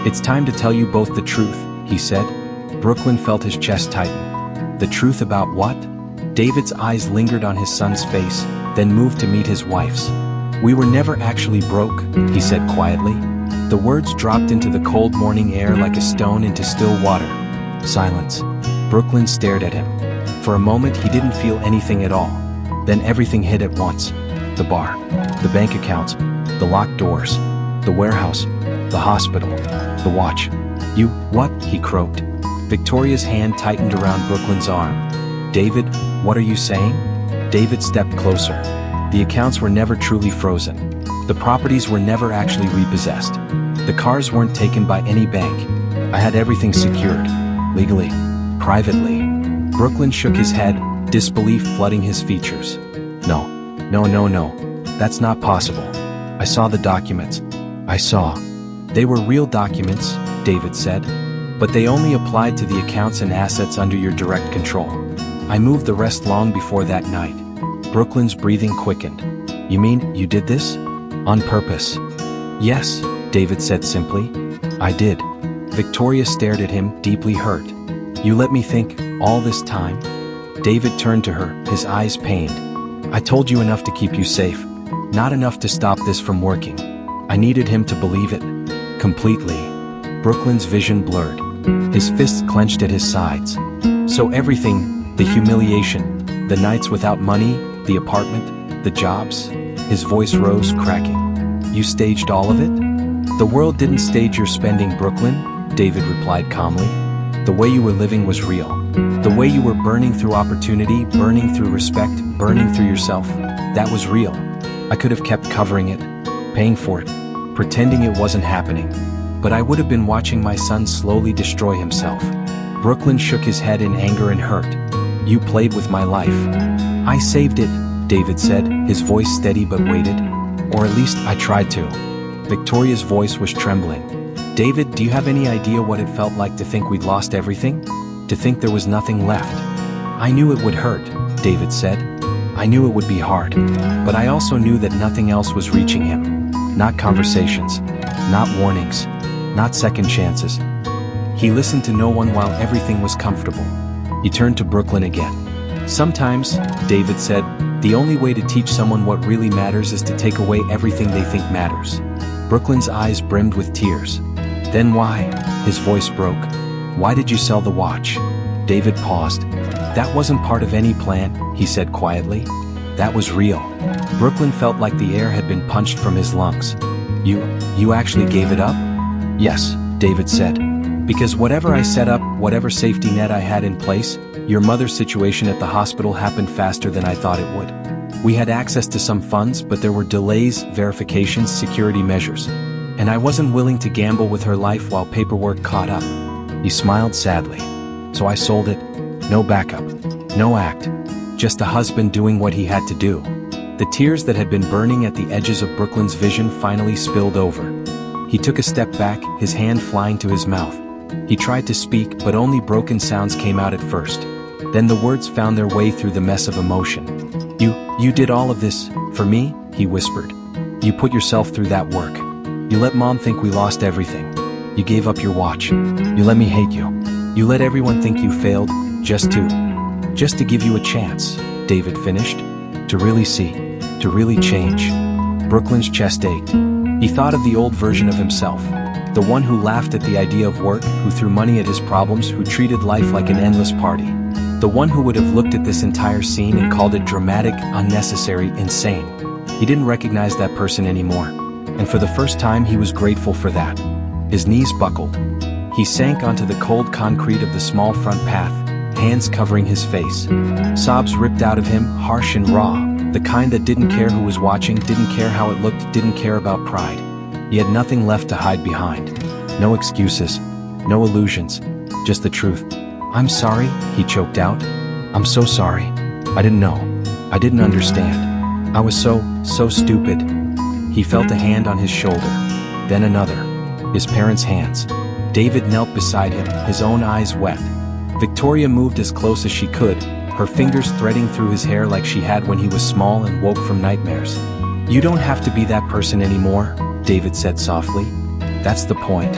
"It's time to tell you both the truth," he said. Brooklyn felt his chest tighten. "The truth about what?" David's eyes lingered on his son's face, then moved to meet his wife's. "We were never actually broke," he said quietly. The words dropped into the cold morning air like a stone into still water. Silence. Brooklyn stared at him. For a moment he didn't feel anything at all. Then everything hit at once. The bar, the bank accounts, the locked doors, the warehouse, the hospital, the watch. "You, what?" he croaked. Victoria's hand tightened around Brooklyn's arm. "David, what are you saying?" David stepped closer. The accounts were never truly frozen. The properties were never actually repossessed. The cars weren't taken by any bank. I had everything secured. Legally. Privately. Brooklyn shook his head, disbelief flooding his features. No. That's not possible. I saw the documents. I saw. They were real documents, David said. But they only applied to the accounts and assets under your direct control. I moved the rest long before that night. Brooklyn's breathing quickened. You mean, you did this? On purpose? Yes, David said simply. I did. Victoria stared at him, deeply hurt. You let me think, all this time? David turned to her, his eyes pained. I told you enough to keep you safe. Not enough to stop this from working. I needed him to believe it. Completely. Brooklyn's vision blurred. His fists clenched at his sides. So everything, the humiliation, the nights without money, the apartment, the jobs, his voice rose, cracking. You staged all of it? The world didn't stage your spending, Brooklyn, David replied calmly. The way you were living was real. The way you were burning through opportunity, burning through respect, burning through yourself, that was real. I could have kept covering it, paying for it, pretending it wasn't happening. But I would have been watching my son slowly destroy himself. Brooklyn shook his head in anger and hurt. You played with my life. I saved it, David said, his voice steady but weighted. Or at least I tried to. Victoria's voice was trembling. David, do you have any idea what it felt like to think we'd lost everything? To think there was nothing left? I knew it would hurt, David said. I knew it would be hard. But I also knew that nothing else was reaching him. Not conversations, not warnings, not second chances. He listened to no one while everything was comfortable. He turned to Brooklyn again. Sometimes, David said, the only way to teach someone what really matters is to take away everything they think matters. Brooklyn's eyes brimmed with tears. Then why? His voice broke. Why did you sell the watch? David paused. That wasn't part of any plan, he said quietly. That was real. Brooklyn felt like the air had been punched from his lungs. You actually gave it up? Yes, David said. Because whatever I set up, whatever safety net I had in place, your mother's situation at the hospital happened faster than I thought it would. We had access to some funds, but there were delays, verifications, security measures. And I wasn't willing to gamble with her life while paperwork caught up. He smiled sadly. So I sold it. No backup. No act. Just a husband doing what he had to do. The tears that had been burning at the edges of Brooklyn's vision finally spilled over. He took a step back, his hand flying to his mouth. He tried to speak, but only broken sounds came out at first. Then the words found their way through the mess of emotion. You did all of this, for me, he whispered. You put yourself through that work. You let Mom think we lost everything. You gave up your watch. You let me hate you. You let everyone think you failed, just to give you a chance, David finished. To really see, to really change. Brooklyn's chest ached. He thought of the old version of himself. The one who laughed at the idea of work, who threw money at his problems, who treated life like an endless party. The one who would have looked at this entire scene and called it dramatic, unnecessary, insane. He didn't recognize that person anymore. And for the first time he was grateful for that. His knees buckled. He sank onto the cold concrete of the small front path, hands covering his face. Sobs ripped out of him, harsh and raw, the kind that didn't care who was watching, didn't care how it looked, didn't care about pride. He had nothing left to hide behind. No excuses, no illusions, just the truth. I'm sorry, he choked out. I'm so sorry. I didn't know. I didn't understand. I was so stupid. He felt a hand on his shoulder, then another. His parents' hands. David knelt beside him, his own eyes wet. Victoria moved as close as she could, her fingers threading through his hair like she had when he was small and woke from nightmares. You don't have to be that person anymore, David said softly. That's the point.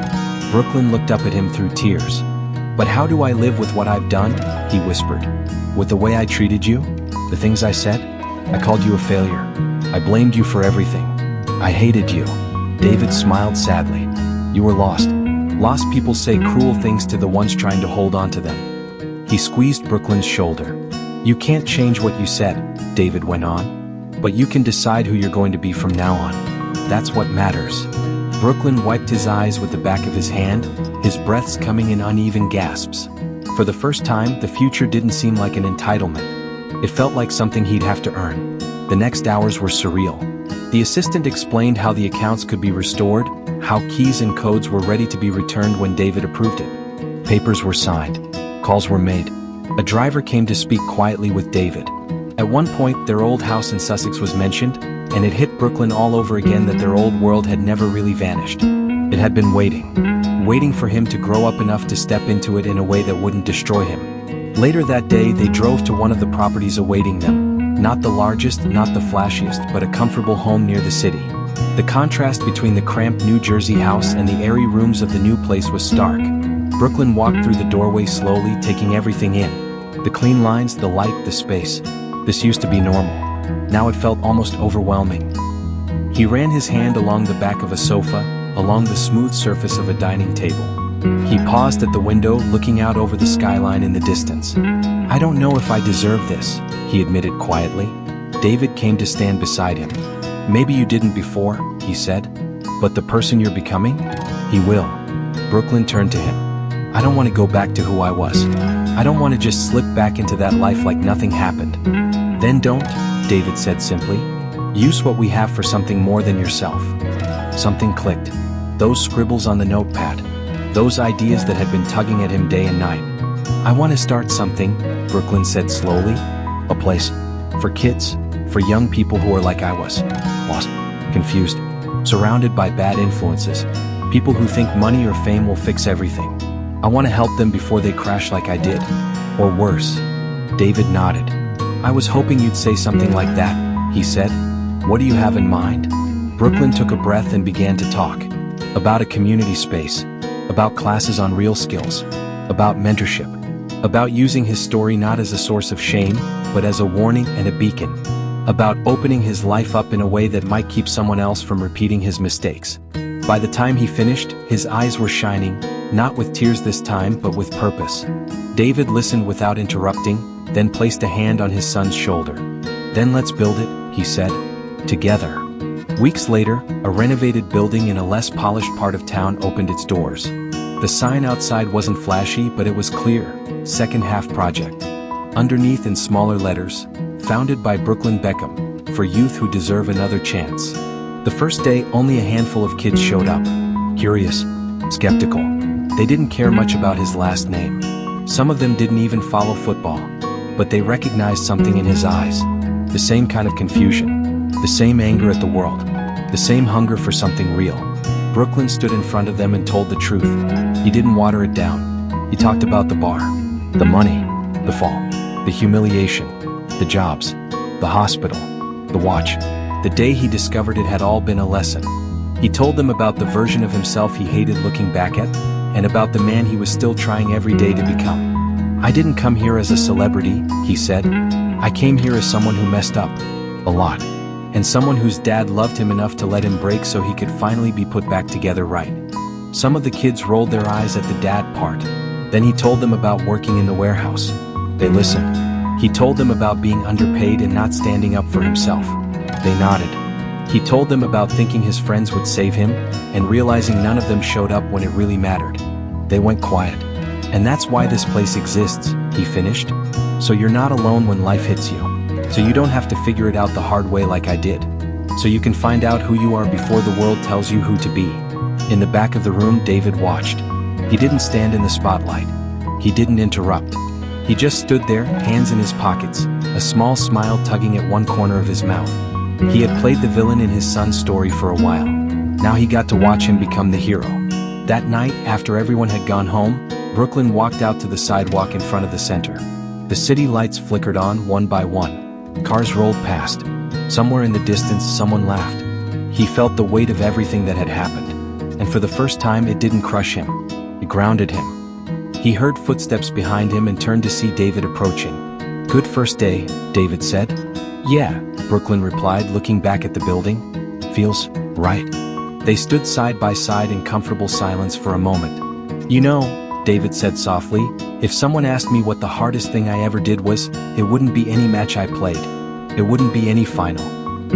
Brooklyn looked up at him through tears. But how do I live with what I've done? He whispered. With the way I treated you? The things I said? I called you a failure. I blamed you for everything. I hated you. David smiled sadly. You were lost. Lost people say cruel things to the ones trying to hold on to them. He squeezed Brooklyn's shoulder. You can't change what you said, David went on. But you can decide who you're going to be from now on. That's what matters. Brooklyn wiped his eyes with the back of his hand, his breaths coming in uneven gasps. For the first time, the future didn't seem like an entitlement. It felt like something he'd have to earn. The next hours were surreal. The assistant explained how the accounts could be restored, how keys and codes were ready to be returned when David approved it. Papers were signed. Calls were made. A driver came to speak quietly with David. At one point, their old house in Sussex was mentioned, and it hit Brooklyn all over again that their old world had never really vanished. It had been waiting for him to grow up enough to step into it in a way that wouldn't destroy him. Later that day, they drove to one of the properties awaiting them. Not the largest, not the flashiest, but a comfortable home near the city. The contrast between the cramped New Jersey house and the airy rooms of the new place was stark. Brooklyn walked through the doorway slowly, taking everything in. The clean lines, the light, the space. This used to be normal. Now it felt almost overwhelming. He ran his hand along the back of a sofa, along the smooth surface of a dining table. He paused at the window, looking out over the skyline in the distance. "I don't know if I deserve this," he admitted quietly. David came to stand beside him. "Maybe you didn't before," he said. "But the person you're becoming? He will." Brooklyn turned to him. "I don't want to go back to who I was. I don't want to just slip back into that life like nothing happened." "Then don't," David said simply. "Use what we have for something more than yourself." Something clicked. Those scribbles on the notepad. Those ideas that had been tugging at him day and night. "I want to start something," Brooklyn said slowly. "A place. For kids. For young people who are like I was. Lost. Confused. Surrounded by bad influences. People who think money or fame will fix everything. I want to help them before they crash like I did. Or worse." David nodded. "I was hoping you'd say something like that," he said. "What do you have in mind?" Brooklyn took a breath and began to talk. About a community space. About classes on real skills. About mentorship. About using his story not as a source of shame, but as a warning and a beacon. About opening his life up in a way that might keep someone else from repeating his mistakes. By the time he finished, his eyes were shining, not with tears this time, but with purpose. David listened without interrupting, then placed a hand on his son's shoulder. "Then let's build it," he said. "Together." Weeks later, a renovated building in a less polished part of town opened its doors. The sign outside wasn't flashy, but it was clear: second half project. Underneath in smaller letters, "Founded by Brooklyn Beckham, for youth who deserve another chance." The first day, only a handful of kids showed up. Curious, skeptical. They didn't care much about his last name. Some of them didn't even follow football. But they recognized something in his eyes. The same kind of confusion. The same anger at the world. The same hunger for something real. Brooklyn stood in front of them and told the truth. He didn't water it down. He talked about the bar, the money, the fall, the humiliation, the jobs, the hospital, the watch. The day he discovered it had all been a lesson. He told them about the version of himself he hated looking back at, and about the man he was still trying every day to become. "I didn't come here as a celebrity," he said. "I came here as someone who messed up. A lot. And someone whose dad loved him enough to let him break so he could finally be put back together right." Some of the kids rolled their eyes at the dad part. Then he told them about working in the warehouse. They listened. He told them about being underpaid and not standing up for himself. They nodded. He told them about thinking his friends would save him, and realizing none of them showed up when it really mattered. They went quiet. "And that's why this place exists," he finished. "So you're not alone when life hits you. So you don't have to figure it out the hard way like I did. So you can find out who you are before the world tells you who to be." In the back of the room, David watched. He didn't stand in the spotlight. He didn't interrupt. He just stood there, hands in his pockets, a small smile tugging at one corner of his mouth. He had played the villain in his son's story for a while. Now he got to watch him become the hero. That night, after everyone had gone home, Brooklyn walked out to the sidewalk in front of the center. The city lights flickered on one by one. Cars rolled past. Somewhere in the distance, someone laughed. He felt the weight of everything that had happened. And for the first time, it didn't crush him. It grounded him. He heard footsteps behind him and turned to see David approaching. "Good first day," David said. "Yeah," Brooklyn replied, looking back at the building. "Feels right." They stood side by side in comfortable silence for a moment. "You know," David said softly, "if someone asked me what the hardest thing I ever did was, it wouldn't be any match I played. It wouldn't be any final.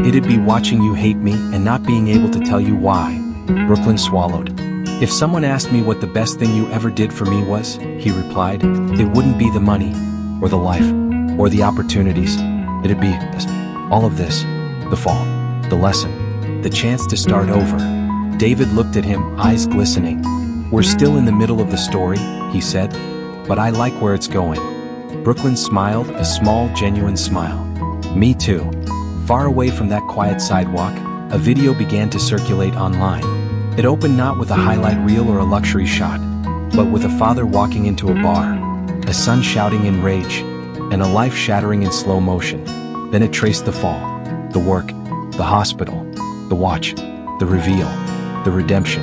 It'd be watching you hate me and not being able to tell you why." Brooklyn swallowed. "If someone asked me what the best thing you ever did for me was," he replied, "it wouldn't be the money, or the life, or the opportunities. It'd be all of this. The fall, the lesson, the chance to start over." David looked at him, eyes glistening. "We're still in the middle of the story," he said, "but I like where it's going." Brooklyn smiled, a small, genuine smile. "Me too." Far away from that quiet sidewalk, a video began to circulate online. It opened not with a highlight reel or a luxury shot, but with a father walking into a bar. a son shouting in rage, and a life shattering in slow motion. Then it traced the fall, the work, the hospital, the watch, the reveal, the redemption.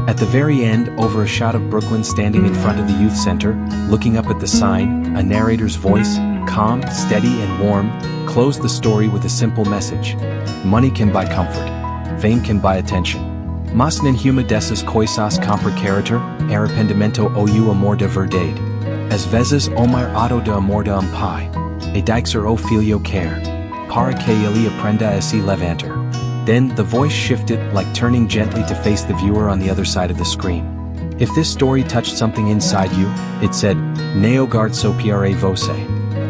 At the very end, over a shot of Brooklyn standing in front of the youth center, looking up at the sign, a narrator's voice, calm, steady, and warm, closed the story with a simple message. Money can buy comfort. Fame can buy attention. Mas ninhuma dessas coisas compra character, arrependimento ou amor de verdade. Às vezes omar auto de amor de pai. E deixar o filho quer. Para que ele aprenda a se levantar. Then, the voice shifted, like turning gently to face the viewer on the other side of the screen. If this story touched something inside you, it said, Neo guard so pra você.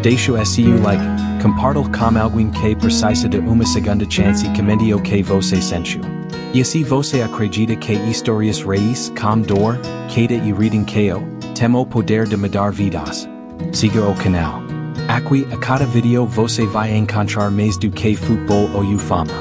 Deixo su like, compartilhe com alguém que precisa de uma segunda chance e comente o que você sentiu. E se você acredita que histórias reis, com dor, queda e reading ko, temo poder de mudar vidas. Siga o canal. Aqui a cada vídeo você vai encontrar mais do que futebol ou fama.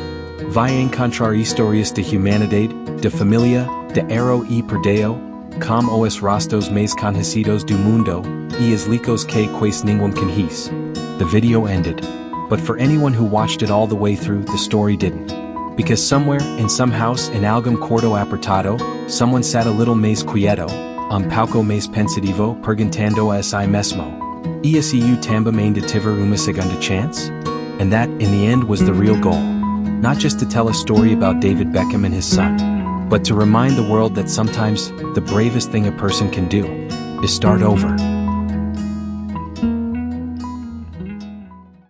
Vai encontrar histórias de humanidade, de família, de héroe e perdeu, como os rostos mais conhecidos do mundo, e os licos que quase ninguém conhece. The video ended. But for anyone who watched it all the way through, the story didn't. Because somewhere, in some house in algum quarto apertado, someone sat a little mais quieto, palco mais pensativo, perguntando a si mesmo. ESU também de tiver uma segunda chance? And that, in the end, was the real goal. Not just to tell a story about David Beckham and his son, but to remind the world that sometimes, the bravest thing a person can do is start over.